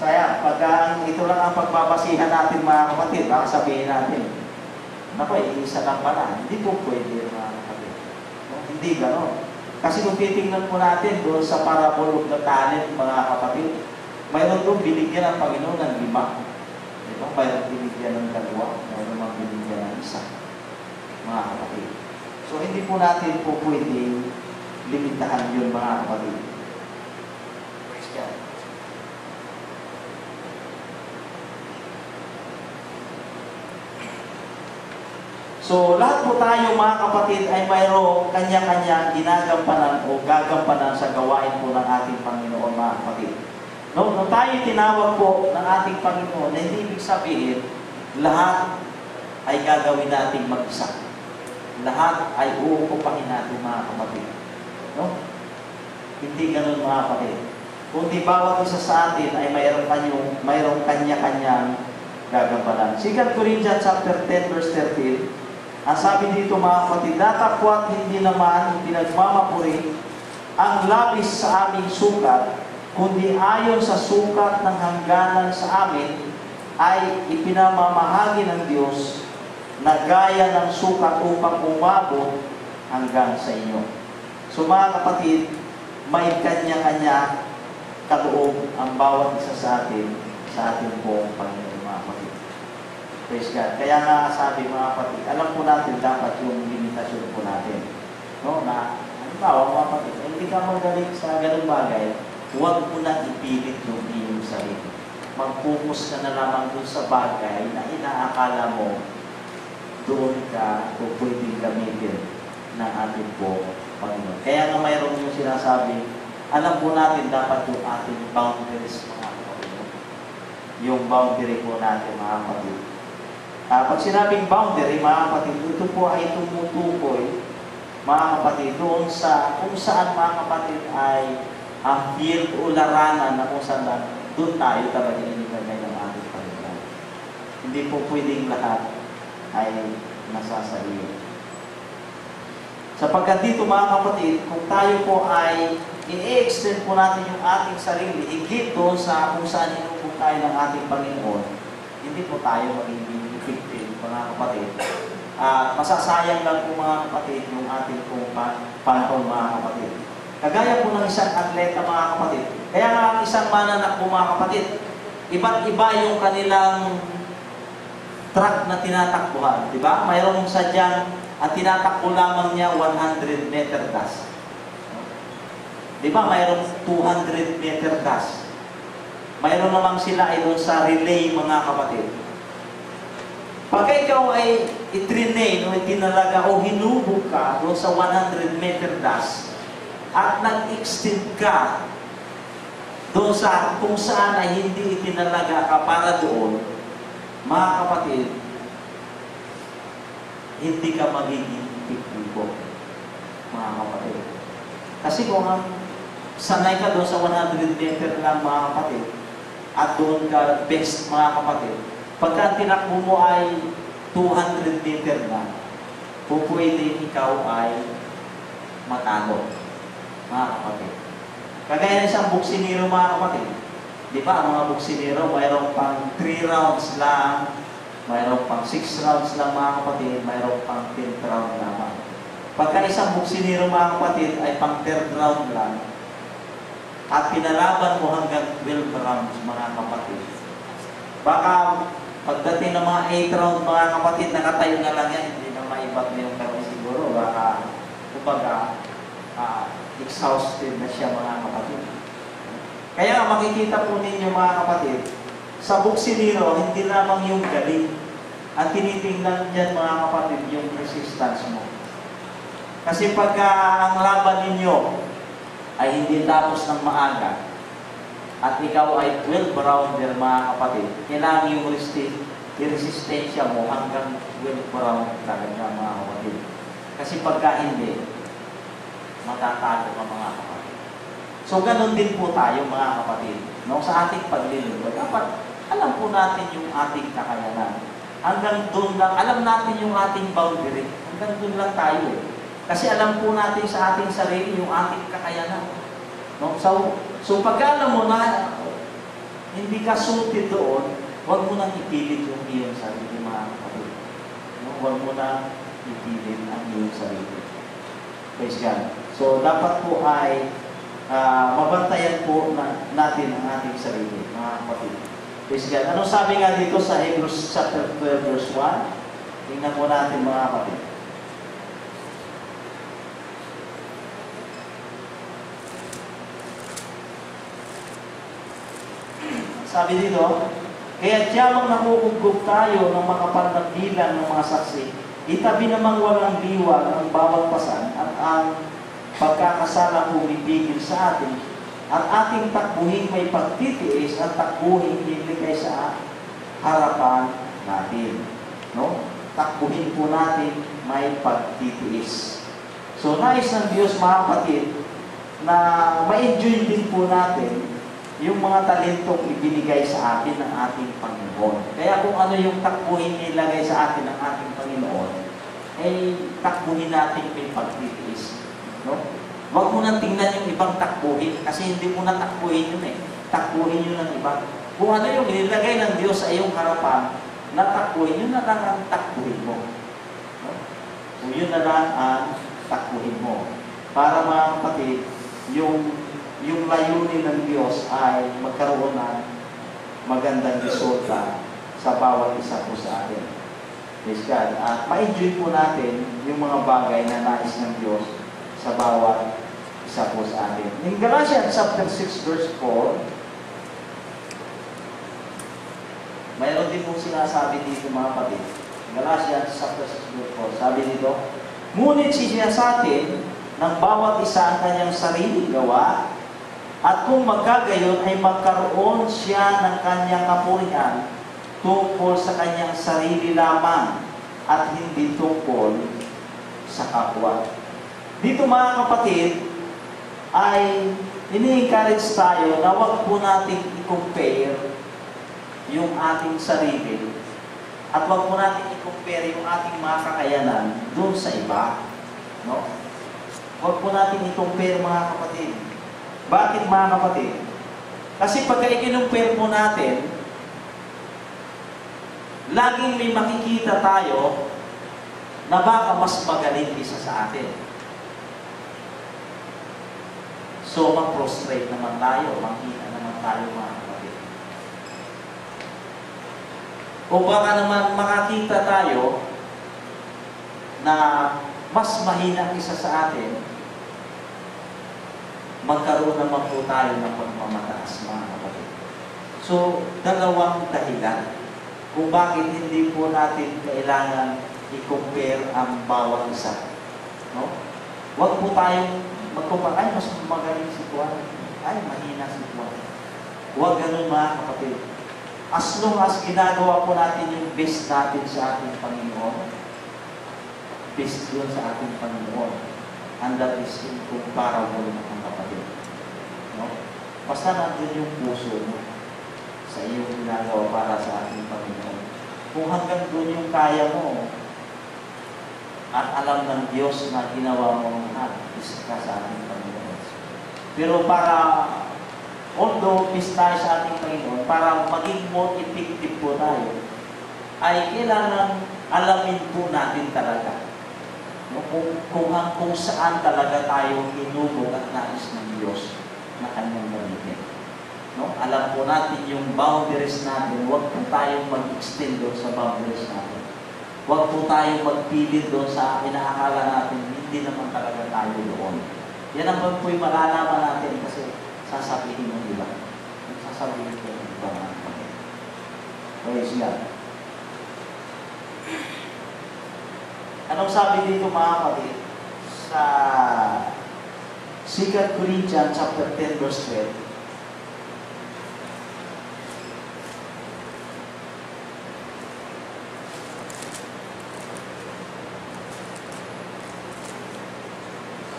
[SPEAKER 1] Kaya, pag ito lang ang pagbabasihan natin, mga kapatid, baka sabihin natin, naku, iisa lang pala. Hindi po pwede, mga kapatid. No? Hindi gano'n. Kasi kung titingnan po natin doon sa parable of the talent, mga kapatid, mayroon doon binigyan ng Panginoon ng 5. Diba? Mayroon binigyan ng 2, mayroon mang binigyan ng 1, mga kapatid. So, hindi po natin po pwedeng limitahan yun, mga kapatid. Praise God. So, lahat po tayo, mga kapatid, ay mayroong kanya-kanya ginagampanan o gagampanan sa gawain po ng ating Panginoon, mga kapatid. No, nung tayo tinawag po ng ating Panginoon, hindi ibig sabihin, lahat ay gagawin natin mag-isa. Lahat ay uukupahin natin, mga kapatid. No? Hindi ganun, mga kapatid. Kundi bawat isa sa atin ay mayroong kanya-kanyang gagampanan. 2 Corinthians chapter 10, verse 13, ang sabi dito, mga kapatid, datapwat hindi naman pinagmamapuri ang labis sa aming sukat, kundi ayon sa sukat ng hangganan sa amin ay ipinamamahagi ng Diyos na gaya ng sukat upang umabot hanggang sa inyo. So, mga kapatid, may kanya-kanya kaloob ang bawat isa sa atin sa ating pong Panginoon, mga kapatid. Praise God. Kaya nga sabi, mga kapatid, alam po natin dapat yung limitasyon po natin. No? Na, halimbawa, mga kapatid, hindi ka magaling sa ganung bagay, huwag mo na ipilit yung iyong sarili. Mag-focus ka na lamang dun sa bagay na inaakala mo doon ka o pwedeng gamitin ng ating po Panginoon. Kaya nga mayroon yung sinasabi, alam po natin dapat yung ating boundaries, mga kapatid. Yung boundary po natin, mga kapatid. Pag sinabing boundary, mga kapatid, ito po ay tumutukoy, mga kapatid, doon sa kung saan, mga kapatid, ay ang field o larangan na kung saan doon tayo talaga inilagay ng ating Panginoon. Hindi po pwedeng lahat ay nasasaliw. Sapagkat dito, mga kapatid, kung tayo po ay i-extend po natin yung ating sarili, higit doon sa kung saan inubog tayo ng ating Panginoon, hindi po tayo magiging effective, mga kapatid. Masasayang lang po, mga kapatid, yung ating pong panahon, mga kapatid. Kagaya po ng isang atleta, mga kapatid. Kaya nga ang isang mananak po, mga kapatid, iba't iba yung kanilang track na tinatakbuhan. Diba? Mayroong sadyang ang tinatakbo lamang niya 100 meter dash. Diba? Mayroong 200 meter dash. Mayroon namang sila ay doon sa relay, mga kapatid. Pagka ikaw ay itrinain o itinalaga o hinubog ka doon sa 100 meter dash at nag-extend ka doon sa kung saan ay hindi itinalaga ka para doon, mga kapatid, hindi ka magiging effective, mga kapatid. Kasi kung sanay ka doon sa 100 meter lang, mga kapatid, at doon ka best, mga kapatid, pagka tinakbo mo ay 200 meter na, pupwede ikaw ay matalo, mga kapatid. Kagaya ng isang buksinero, mga kapatid. Di ba, ang mga buksinero, mayroong pang 3 rounds lang, mayroong pang 6 rounds lang, mga kapatid, mayroong pang 10th round naman. Pagka isang buksinero, mga kapatid, ay pang 3rd round lang, at pinalaban mo hanggang 12 rounds, mga kapatid. Baka pagdating ng mga 8 round, mga kapatid, nakatayo na lang yan, hindi na maibat na yung kami siguro. Baka, kumbaga, exhausted na siya, mga kapatid. Kaya makikita po ninyo, mga kapatid, sa buksilero, hindi lamang yung galing. Ang tinitingnan dyan, mga kapatid, yung resistance mo. Kasi pagka ang laban ninyo ay hindi tapos ng maaga, at ikaw ay 12 rounder, mga kapatid, kailangan yung resistensya mo hanggang 12 round talaga, mga kapatid. Kasi pagka hindi, matatago ka, mga kapatid. So, ganun din po tayo, mga kapatid. No? Sa ating paglilingkod, dapat alam po natin yung ating kakayanan. Hanggang doon lang, alam natin yung ating boundary. Hanggang doon lang tayo. Kasi alam po natin sa ating sarili yung ating kakayanan. No? So pagka alam mo na hindi ka suited doon, huwag mo nang ipilit yung iyong sarili, mga kapatid. No? Huwag mo nang ipilit ang iyong sarili. Praise God. So dapat po ay mabantayan po natin ang ating sarili, mga kapatid. Praise God. Anong sabi nga dito sa Hebrews chapter 12 verse 1? Tingnan po natin, mga kapatid. Sabi dito, kaya tiyamang nakukugog tayo ng makapal na bilang ng mga saksi, itabi namang walang liwag ang bawat pasan at ang pagkakasala pumipigil sa atin, at ating takbuhin may pagtitiis at takbuhin ibigay sa harapan natin. No? Takbuhin po natin may pagtitiis. So, nais ng Diyos, mga kapatid, na ma-enjoy din po natin yung mga talentong ibinigay sa atin ng ating Panginoon. Kaya kung ano yung takbuhin nilagay sa atin ng ating Panginoon, ay takbuhin natin may pagtitiis. No? Huwag mo nang tingnan yung ibang takbuhin, kasi hindi mo na takbuhin yun eh. Takbuhin yun ng iba. Kung ano yung nilagay ng Diyos sa iyong harapan, na takbuhin, yun na lang ang takbuhin mo. No? So yun na lang ang takbuhin mo. Para, mga kapatid, yung layunin ng Diyos ay magkaroon ng magandang resulta sa bawat isa po sa atin. Praise God. At ma-enjoy po natin yung mga bagay na nais ng Diyos sa bawat isa po sa atin. In Galatians chapter 6 verse 4, mayroon din po sinasabi dito, mga kapatid. Galatians chapter 6 verse 4, sabi dito, ngunit siya sa atin ng bawat isa ang kanyang sariling gawa, at kung magkagayon ay magkaroon siya ng kanyang kapurihan tungkol sa kanyang sarili lamang at hindi tungkol sa kapwa. Dito, mga kapatid, ay ini-encourage tayo na huwag po natin i-compare yung ating sarili at huwag po natin i-compare yung ating mga kakayanan doon sa iba. No? Huwag po natin i-compare, mga kapatid. Bakit, mga kapatid? Kasi pagka i-compare po natin, laging may makikita tayo na baka mas magaling isa sa atin. So, mag-prostrate naman tayo, makita naman tayo, mga kapatid. O baka naman makakita tayo na mas mahina isa sa atin, magkaroon naman po tayo ng pagmamataas, mga kapatid. So, dalawang dahilan kung bakit hindi po natin kailangan i-compare ang bawat isa. No? Huwag po tayong mag-compare, ay, mas magaling si Juan, ay, mahina si Juan. Huwag ganun, mga kapatid. As long as ginagawa po natin yung best natin sa ating Panginoon, best yun sa ating Panginoon. And that is incomparable, mga kapatid. No? Basta nandun yung puso mo sa iyong ginagawa para sa ating Panginoon. Kung hanggang doon yung kaya mo, at alam ng Diyos na ginawa mo ang lahat, isa ka sa ating Panginoon. Pero para, although peace tayo sa ating Panginoon, para maging more effective po tayo, ay kailangan alamin po natin talaga kung saan talaga tayo hinubog at nais ng Diyos na kanyang gawin. alam po natin yung boundaries natin, huwag po tayong mag-extend doon sa boundaries natin. Huwag po tayong magpilit doon sa inaakala natin, hindi naman talaga tayo doon. Yan naman po yung malalaman natin kasi sasabihin ng iba. Sasabihin ko ng iba natin. Praise God. Anong sabi dito mga kapatid? Sa 2 Corinthians chapter 10 verse 12.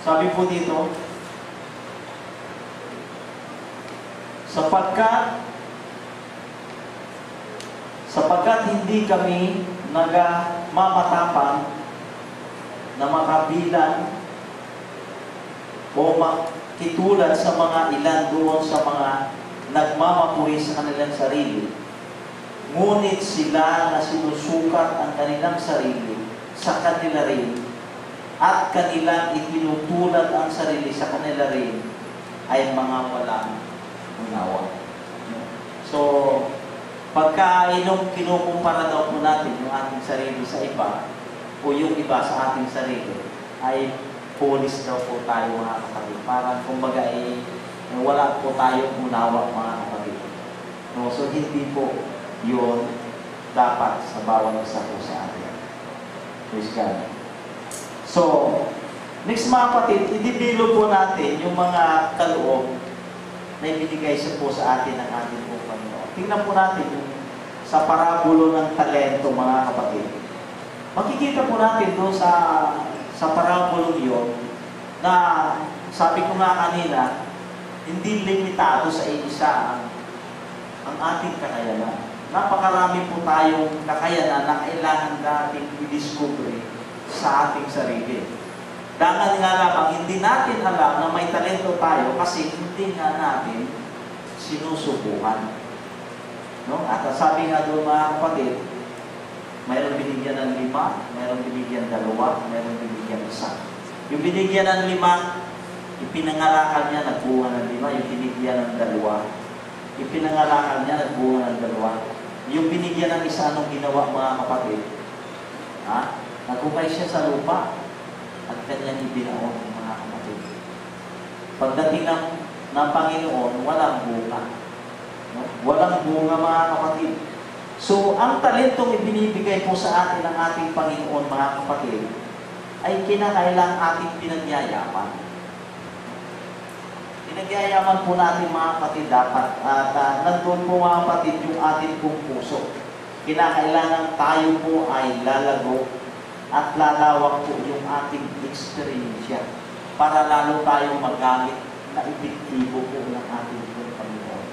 [SPEAKER 1] Sabi po dito, sapagkat hindi kami nagmamatapang na makabilang o makitulad sa mga ilan doon sa mga nagmamapuri sa kanilang sarili. Ngunit sila na sinusukat ang kanilang sarili sa kanila rin at kanilang itinutulad ang sarili sa kanila rin ay mga walang unawa. So, pagka kinukumpara daw po natin yung ating sarili sa iba o yung iba sa ating sarili, ay pulis daw po tayo mga kapatid. Parang kumbaga wala po tayong unawa mga kapatid. No? So, hindi po yun dapat sa bawat isa po sa atin. Praise God. So, next mga kapatid, i-develop po natin yung mga kaloob na ibinigay siya po sa atin ng ating po Panginoon. Tingnan po natin yung sa parabulo ng talento mga kapatid. Makikita po natin doon sa parabulo yun na sabi ko nga kanina, hindi limitado sa isa ang ating kakayanan. Napakarami po tayong kakayanan na kailangan natin i-discover sa ating sarili. Dahil nga lamang, hindi natin alam na may talento tayo kasi hindi nga natin sinusubukan. No? At sabi nga doon mga kapatid, mayroong binigyan ng 5, mayroong binigyan 2, mayroong binigyan 1. Yung binigyan ng 5, ipinangalakal niya, nagbunga ng 5. Yung binigyan ng 2, ipinangalakal niya, nagbunga ng 2. Yung binigyan ng 1, anong ginawa mga kapatid? Nagumay siya sa lupa at kanyang ibinaon mga kapatid. Pagdating ng Panginoon, walang bunga. No? Walang bunga mga kapatid. So, ang talentong ibinibigay po sa atin ng ating Panginoon mga kapatid ay kinakailang ating pinagyayaman. Pinagyayaman po natin mga kapatid dapat at nandun po mga kapatid yung ating pong puso. Kinakailangan tayo po ay lalago at lalawak po yung ating experience para lalo tayong magamit na epektibo po ng ating Panginoon.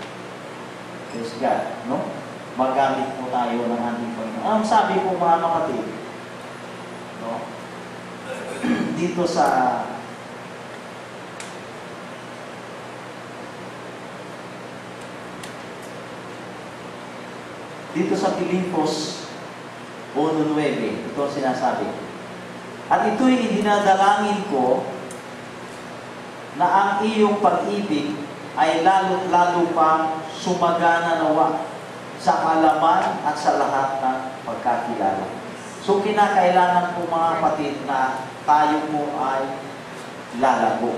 [SPEAKER 1] Praise God, no? Magamit po tayo ng ating Panginoon. Ang sabi po mga kapatid, no? Dito sa Pilipos 1:9, ito ang sinasabi. At ito'y dinadalangin ko na ang iyong pag-ibig ay lalo pang sumagana nawa sa kaalaman at sa lahat ng pagkakilala. So, kinakailangan po mga kapatid na tayo po ay lalago.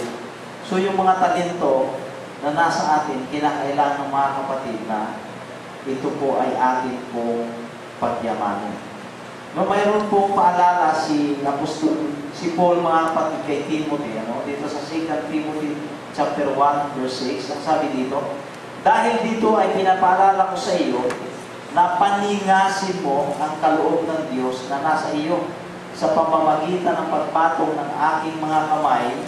[SPEAKER 1] So, yung mga talento na nasa atin, kinakailangan mga kapatid na ito po ay atin pong pagyamanin. No, mayroon pong paalala si Paul mga kapatid kay Timothy, dito sa 2 Timothy chapter 1 verse 6, ang sabi dito, dahil dito ay pinapaalala ko sa iyo na paningasin mo ang kaloob ng Diyos na nasa iyo sa pamamagitan ng pagpatong ng aking mga kamay,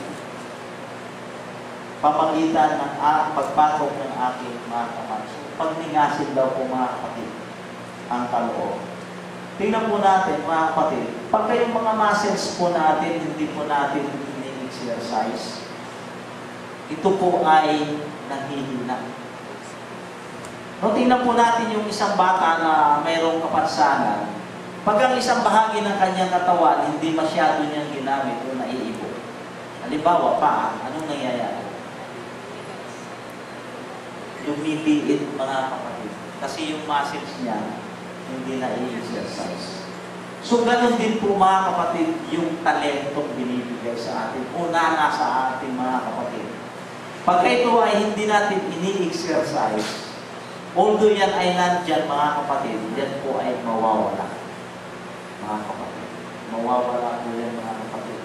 [SPEAKER 1] pagpatong ng aking mga kamay. So, pagningasin daw po mga kapatid ang kaloob. Tingnan po natin mga kapatid, pagka yung mga muscles po natin, hindi po natin ini-exercise, ito po ay nanghihina. No, tingnan po natin yung isang bata na mayroong kapansanan, pag ang isang bahagi ng kanyang katawan, hindi masyado niyang ginamit o naiibo. Halimbawa, paa, anong nangyayari? lumiliit mga kapatid. Kasi yung muscles niya, hindi na i-exercise. So, ganun din po mga kapatid, yung talentong binibigay sa atin o nasa atin mga kapatid. Pagka ito ay hindi natin ini-exercise, although yan ay nandyan mga kapatid, yan po ay mawawala. Mga kapatid. Mawawala po yan mga kapatid.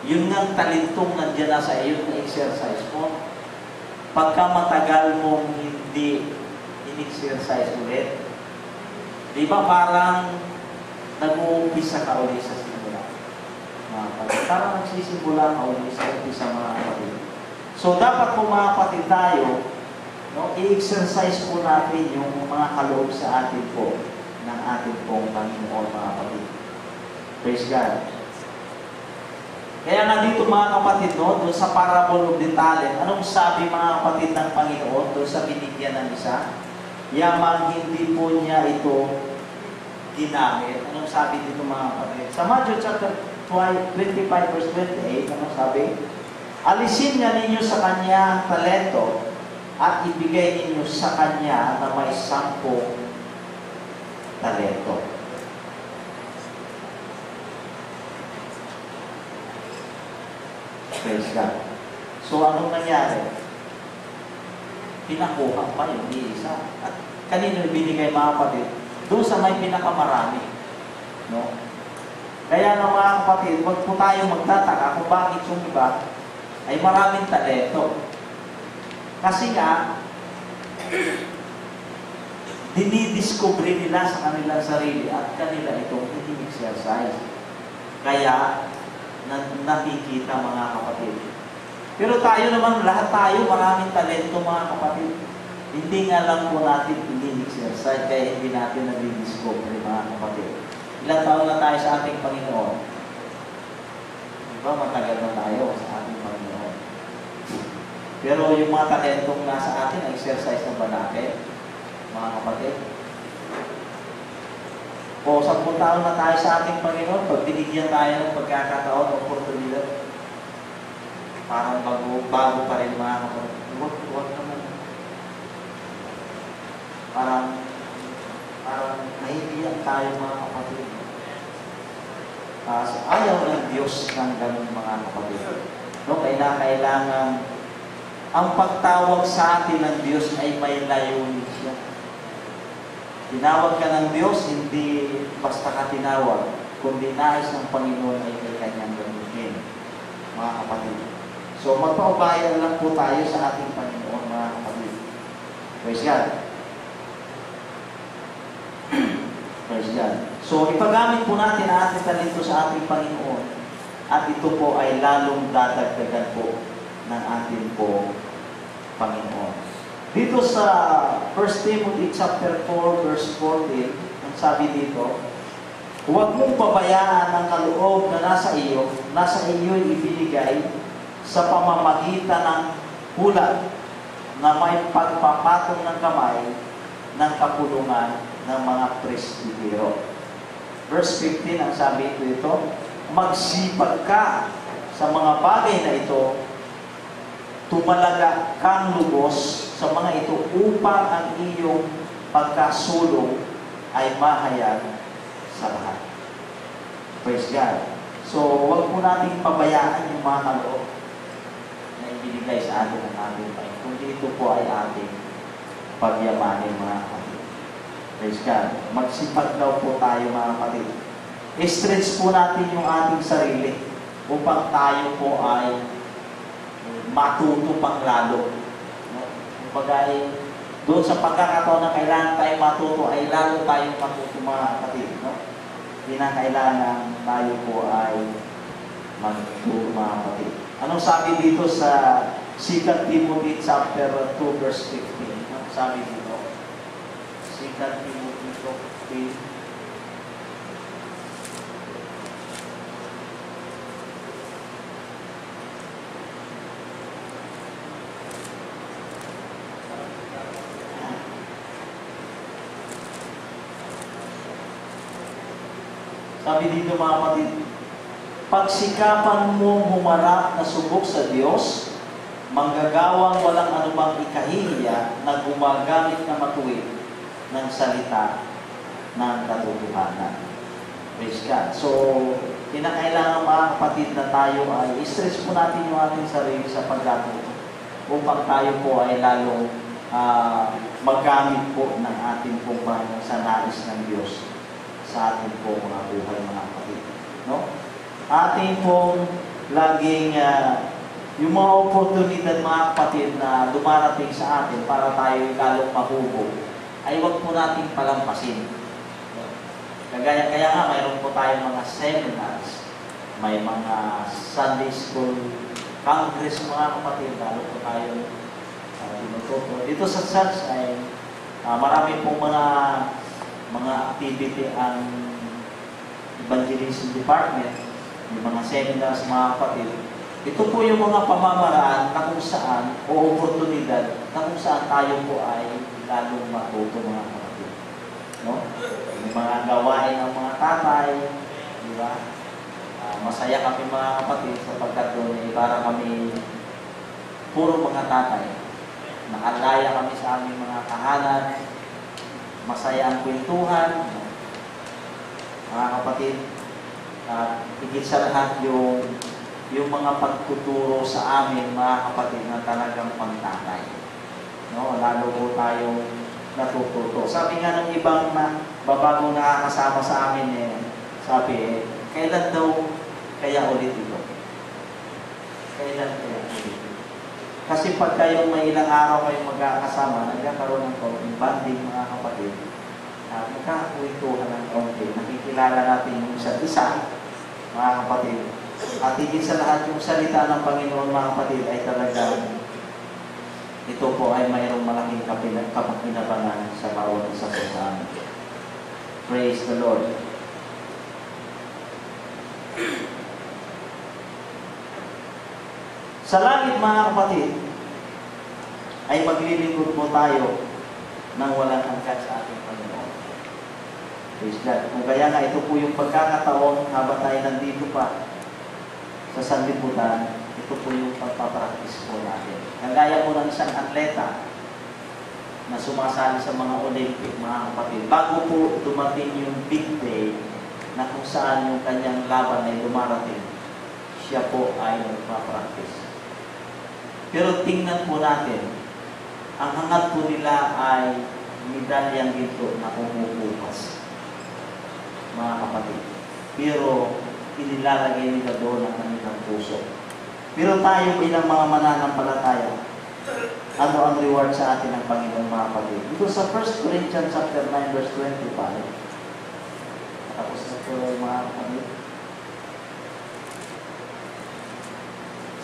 [SPEAKER 1] Yun nga talentong nandyan na sa iyo na exercise mo, pagka matagal mong hindi in-exercise ulit, di ba parang nag-uumpisa ka ulit sa simula? Mga kapatid. Parang nagsisimula ka ulit sa umpisa mga kapatid. So, dapat po mga kapatid tayo, no, i-exercise po natin yung mga kaloob sa atin po ng ating pong Panginoon mga kapatid. Praise God. Kaya nga dito mga kapatid, no, doon sa parable of the talent, anong sabi mga kapatid ng Panginoon doon sa binigyan ng isa? Yamang hindi po niya ito ginamit. Anong sabi dito mga kapatid? Sa Matthew chapter 25 verse 28, anong sabi? Alisin nga ninyo sa kanya talento at ibigay ninyo sa kanya na may 10 talento. Praise God. So, anong nangyari? Pinakuha pa yung isa. At kanino binigay mga kapatid? Doon sa may pinakamarami. No? Kaya nga mga kapatid, wag po tayo magtataka kung bakit yung iba ay maraming talento. Kasi nga, dinidiscover nila sa kanilang sarili at kanila itong hindi exercise. Kaya, nakikita mga kapatid. Pero tayo naman, lahat tayo, maraming talento mga kapatid. Hindi nga lang po natin hindi exercise, kaya hindi natin nabidiscover mga kapatid. Ilang taon na tayo sa ating Panginoon? Diba, matagal na tayo sa ating Panginoon. Pero yung mga talentong nasa atin, exercise na ba natin, mga kapatid? O 10 taon na tayo sa ating Panginoon, pag binigyan tayo ng pagkakataon o oportunidad, parang bago pa rin mga kapatid. Huwag naman. Parang nahihiyan tayo mga kapatid. Kasi ayaw ng Diyos ng ganun mga kapatid. No, kailangan ang pagtawag sa atin ng Diyos ay may layunin siya. Tinawag ka ng Diyos, hindi basta ka tinawag, kundi nais ng Panginoon ay may kanyang gamitin, mga kapatid. So, magpaubayan lang po tayo sa ating Panginoon, mga kapatid. Praise God. Praise God. So, ipagamit po natin ang ating talento sa ating Panginoon at ito po ay lalong dadagdagan po ng ating po Panginoon. Dito sa 1 Timothy chapter 4 verse 14, ang sabi dito, huwag mong pabayaan ang kaloob na nasa iyo'y ibinigay sa pamamagitan ng hula na may pagpapatong ng kamay ng kapulungan ng mga presbitero. Verse 15, ang sabi dito, magsipag ka sa mga bagay na ito, tumalaga kang lubos sa mga ito upang ang iyong pagkasulong ay mahayag sa lahat. Praise God. So, huwag po natin pabayaan yung mga kaloob na ibinigay sa atin ng ating Panginoon. Kundi ito po ay ating pagyamanin mga kapatid. Praise God. Magsipag daw po tayo mga kapatid. I-stretch po natin yung ating sarili upang tayo po ay matuto pang lalo. Kumbaga doon sa pagkakataon na kailangan tayong matuto, ay lalo tayong matuto mga kapatid. No? Kailangan tayo po ay matuto mga kapatid. Anong sabi dito sa 2 Timothy chapter 2 verse 15? Anong sabi dito? 2 Timothy 2:15. Sabi dito mga kapatid, pagsikapan mo humarap na subok sa Diyos manggagawang walang anumang ikahihiya na gumagamit na matuwid ng salita ng katotohanan. Praise God. So, kinakailangan mga kapatid na tayo ay i-stress po natin yung ating sarili sa pagkatuto upang tayo po ay lalong magamit po ng ating pong sa nais ng Diyos sa ating po mga buhay mga kapatid. No? Ating pong laging yung mga oportunidad mga kapatid na dumarating sa atin para tayo lalong mahubog ay huwag po nating palampasin. Kaya nga mayroon po tayong mga seminars, may mga Sunday School Congress mga kapatid, lalo po tayo tinututo. Dito sa church ay marami pong mga activity ang evangelism department, yung mga seminars mga kapatid. Ito po yung mga pamamaraan na kung saan, o oportunidad, na kung saan tayo po ay lalong matuto mga kapatid. No? Yung mga gawain ng mga tatay, di ba? Masaya kami mga kapatid sapagkat doon para kami puro mga tatay. Nakalaya kami sa aming mga tahanan, masaya ang kwentuhan, mga kapatid, at higit sa lahat yung mga pagtuturo sa amin, mga kapatid, na talagang pangtatay. No? Lalo po tayong natututo. Sabi nga ng ibang babagong nakakasama sa amin, sabi, kailan daw kaya ulit ito? Kailan kaya ulit ito? Kasi pag kayong may ilang araw kayong magkakasama, nagkakaroon ng konting banding, mga kapatid, magkakakuwituhan ng konti, nakikilala natin yung isa't isa, mga kapatid. At higit sa lahat yung salita ng Panginoon mga kapatid ay talagang ito po ay mayroong malaking kapakinabangan sa bawat isa po sa amin. Praise the Lord. Sa langit mga kapatid ay maglilingkod po tayo nang walang hanggan sa ating Panginoon. Praise God. Kung kaya nga ito po yung pagkakataon habang tayo nandito pa sa sanlibutan, ito po yung pagpapractice po natin. Kagaya po ng isang atleta na sumasali sa mga Olympic, mga kapatid, bago po dumating yung big day na kung saan yung kanyang laban ay dumarating, siya po ay nagpapractice. Pero tingnan po natin, ang hangad po nila ay medalyang ginto na umuupas, mga kapatid. Pero inilalagay nila doon ang kanilang puso. Pero tayo bilang mga mananampalataya, ano ang reward sa atin ng Panginoon mga kapatid? Ito sa 1 Corinthians chapter 9 verse 25. Tapos na po mga kapatid.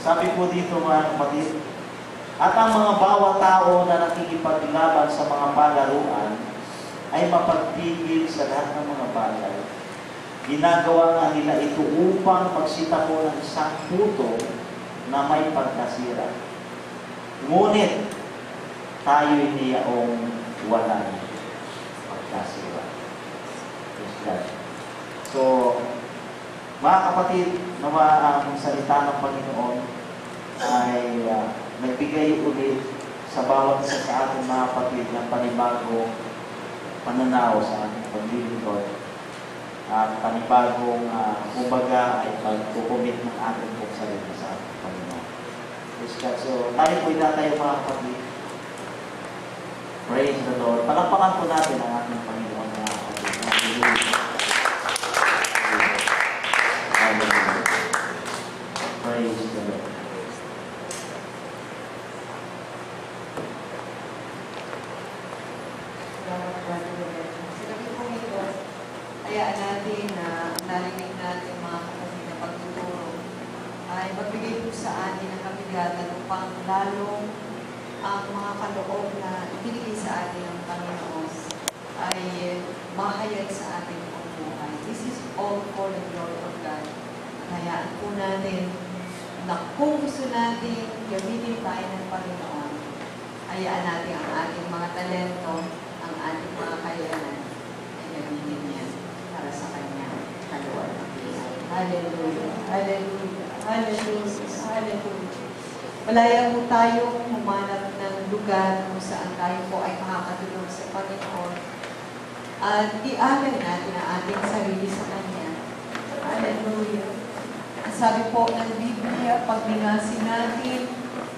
[SPEAKER 1] Sabi po dito mga kapatid, at ang mga bawat tao na nakikipaglaban sa mga palaruan ay mapagpigil sa lahat ng mga bagay. Ginagawa nga nila ito upang magsita po ng isang puto na may pagkasira. Ngunit tayo niyaong walang pagkasira. So, mga kapatid, nawa ang salita ng Panginoon ay nagbigay ulit sa bawat isa sa ating mga kapatid ng panibagong pananaw sa ating paglilingkod at panibagong kumbaga ay pagkukumit ng ating pong sarili sa ating Panginoon. So, tayo po itatayo mga kapatid. Praise the Lord. Palakpakan po natin ang ating Panginoon mga kapatid. Hallelujah. Praise the Lord.
[SPEAKER 2] Hayaan natin na narinig natin mga kapatid na pagtuturo ay magbigay po sa atin ng kabigatan upang lalong ang mga kaloob na ibinigay sa atin ng Panginoon ay mahayag sa ating buhay. This is all for the glory of God. Hayaan po natin na kung gusto natin gamitin tayo ng Panginoon, hayaan natin ang ating mga talento, ang ating mga kailangan ay gamitin niya para sa Kanya kaluwal ng buhay. Hallelujah! Hallelujah! Hallelujah! Hallelujah! Malaya po tayo humanap ng lugar kung saan tayo po ay makakatulong sa Panginoon. At ialay natin ang ating sarili sa Kanya. Hallelujah. Ang sabi po ng Biblia, pag binasi natin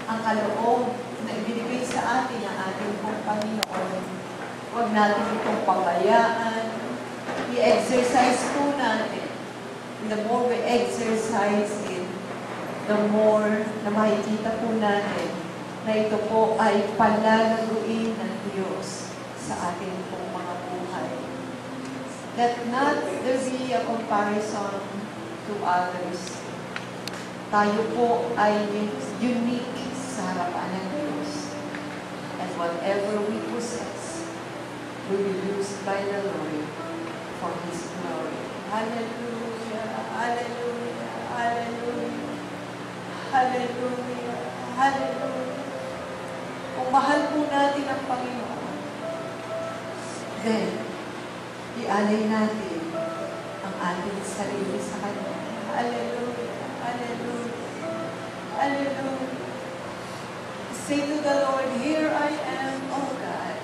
[SPEAKER 2] ang kaloob na ibinigay sa atin ng ating pong Panginoon, huwag natin itong pabayaan. I-exercise po natin. The more we exercise it, the more na makikita po natin na ito po ay palalaguin ng Diyos sa ating pong mga buhay. Let not there be a comparison to others. Tayo po ay unique sa harapan ng Diyos. And whatever we possess will be used by the Lord for His glory. Hallelujah! Hallelujah! Hallelujah! Hallelujah! Hallelujah! Kung mahal po natin ang Panginoon, then, ialay natin ang ating sarili sa Kanya. Hallelujah! Hallelujah! Hallelujah! Say to the Lord, here I am, oh God,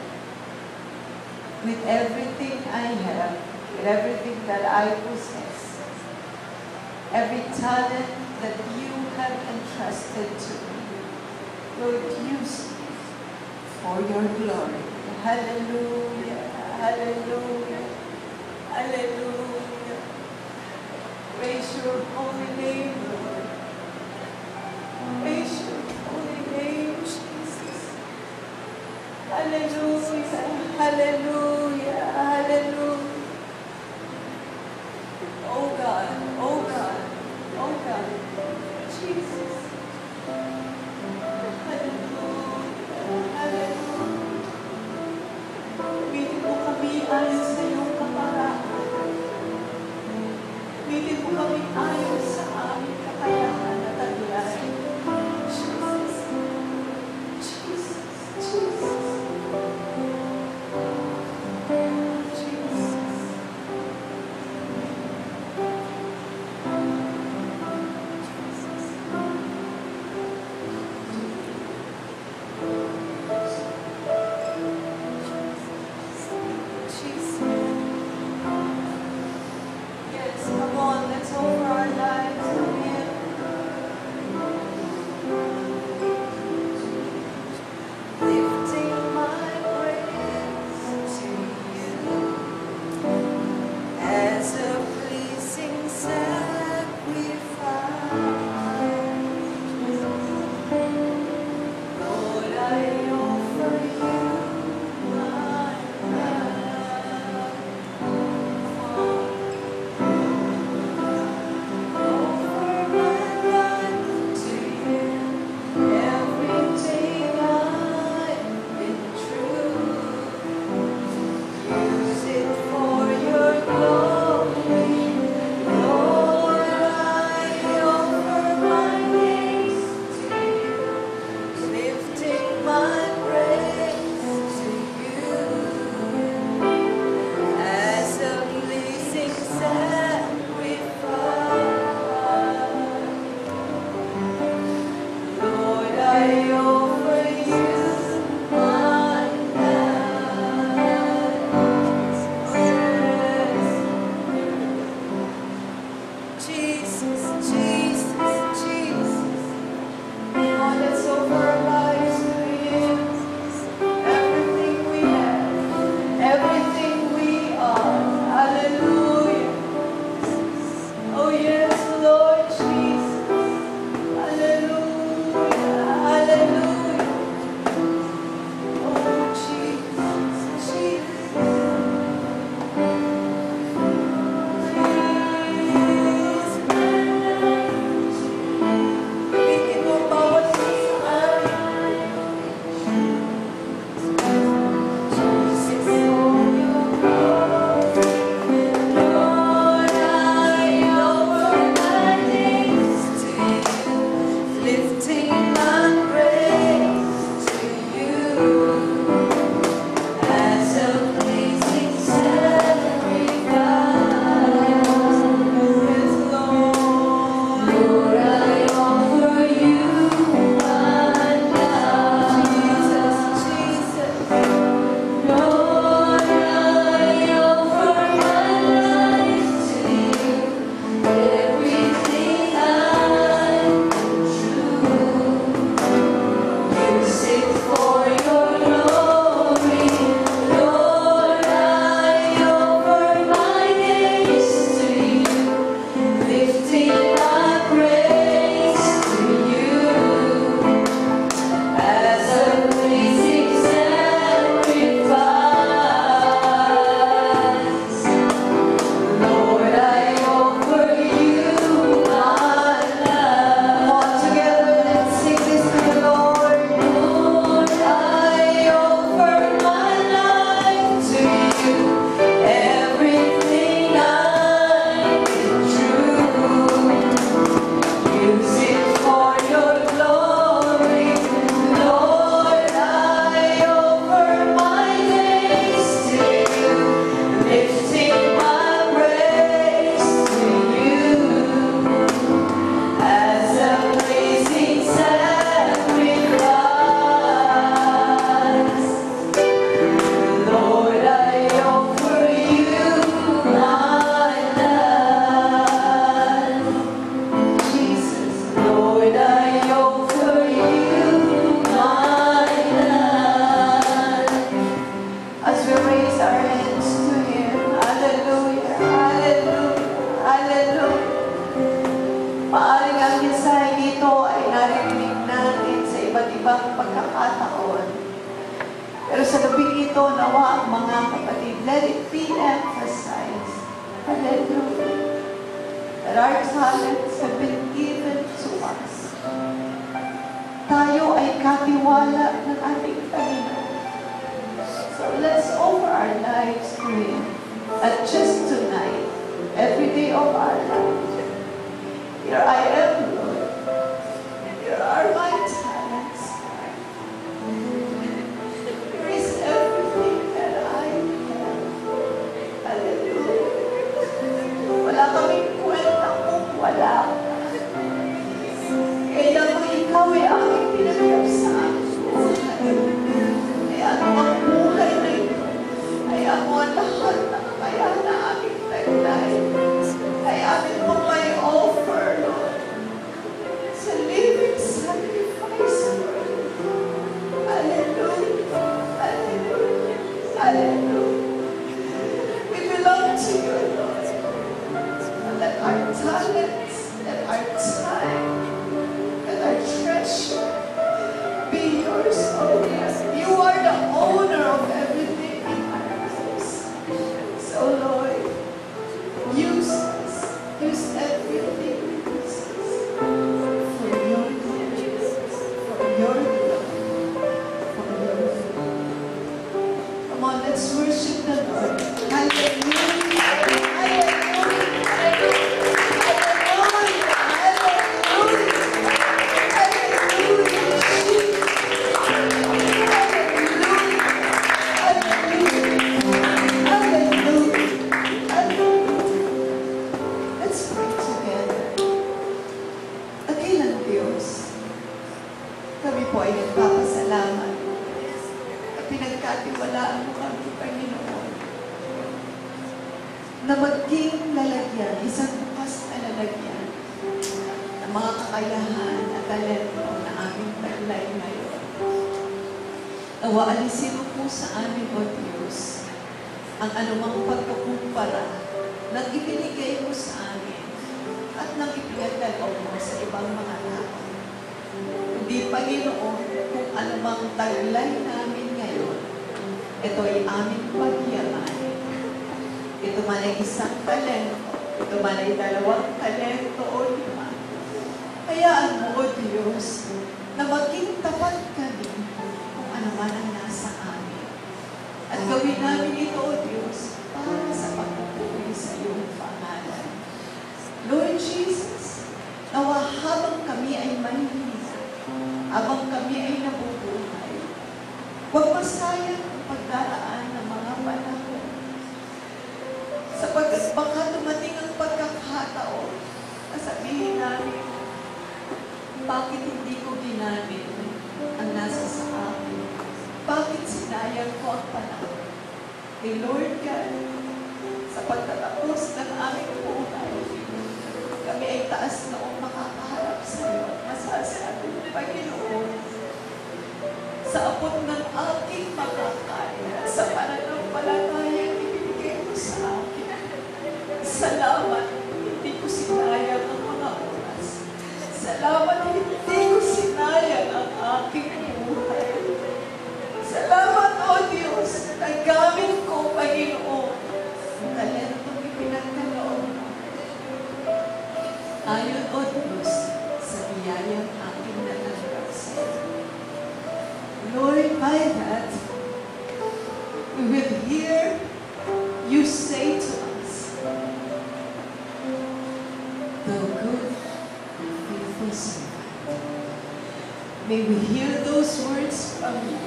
[SPEAKER 2] with everything I have, with everything that I possess, every talent that you have entrusted to me. Lord, use me for your glory. Hallelujah! Hallelujah! Hallelujah! Praise your holy name, Lord. Praise your holy name, Jesus. Hallelujah! Hallelujah! Hallelujah! Oh God! Oh God! Oh God! Jesus! Gamitin mo kami ayon sa iyong kaparaan. Gamitin mo kami ayon sa aming kakayahan at taglay. Jesus. Jesus. Jesus. Jesus. Jesus. sa gabing ito, nawa mga kapatid, let it be emphasized. Hallelujah. That our talents have been given to us. Tayo ay katiwala ng ating Panginoon. So let's offer our lives to Him. At just tonight, every day of our lives, here I am, Lord. Here are my talents. Here is everything that I have. Hallelujah. Wala kaming kwenta kung wala ka. Kaya mo ikaw ay aking pinagayap sa aking buhay. Kaya ano ang buhay na ito? Kaya mo ang lahat na kakayahan na aking taglay. Kaya amin mo may offer, Lord. It's a living sacrifice, Lord. Hallelujah. Hallelujah. Hallelujah. We belong to you, Lord. Let our talents, let our time, let our treasure be yours, oh yes. You are the owner of everything in our lives. So Lord, use us, use everything in us for your glory, for your love, for your love. Come on, let's worship the Lord. Hallelujah. Kami po ay nagpapasalamat at pinagkatiwalaan mo kami, Panginoon, na maging lalagyan, isang bukas na lalagyan ng mga kakayahan at talento na aming taglay ngayon. Nawa alisin mo po sa amin, O Diyos, ang anumang pagkukumpara na ibinigay mo sa amin at nang ipinagdalaw mo sa ibang mga tao. Hindi, Panginoon, kung anumang taglay namin ngayon, ito ay aming pagyamanin. Ito man ay isang talento, ito man ay 2 talento o 5. Hayaan mo, O Diyos, na maging tapat kami kung ano man ang nasa amin. At gawin namin ito, O Diyos, para sa pagpupuri sa iyong pangalan. Lord Jesus, nawa habang kami ay manhinihina, habang kami ay nabubuhay, huwag masayang ang pagdaraan ng mga panahon. Sapagkat baka dumating ang pagkakataon na sabihin namin, bakit hindi ko ginamit ang nasa sa akin? Bakit sinayang ko ang panahon? Kay Lord God, sa pagtatapos ng aming buhay, kami ay taas noong makakaharap sa iyo. Masasabi, Panginoon, sa abot ng aking makakaya, sa pananampalatayang ibinigay mo sa akin. Salamat, hindi ko sinayang ang mga oras. Salamat, hindi ko sinayang ang aking buhay. Salamat, O Diyos, na gamit ko, Panginoon, ang talentong ipinagkaloob mo. Ayon, O Diyos, sa biyayang aking natanggap sa iyo. Lord, by that, we will hear you say to us, "Thou good and faithful servant." May we hear those words from you.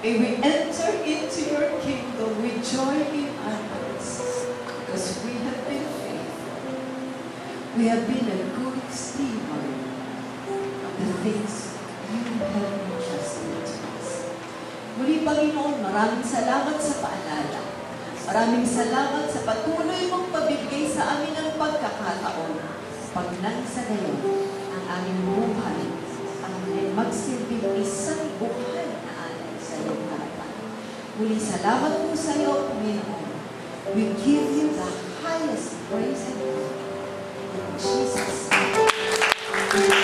[SPEAKER 2] May we enter into your kingdom with joy in our hearts, because we have been faithful. We have been a good steward of the things you have entrusted to us. Muli, Panginoon, maraming salamat sa paalala. Maraming salamat sa patuloy mong pabibigay sa amin ng pagkakataon. Pag nang sa gayon, ang aming buhay ang magsilbing isang buhay na alay sa iyong harapan. Muli, salamat po sa iyo, Panginoon. We give you the highest praise and glory. In Jesus' name.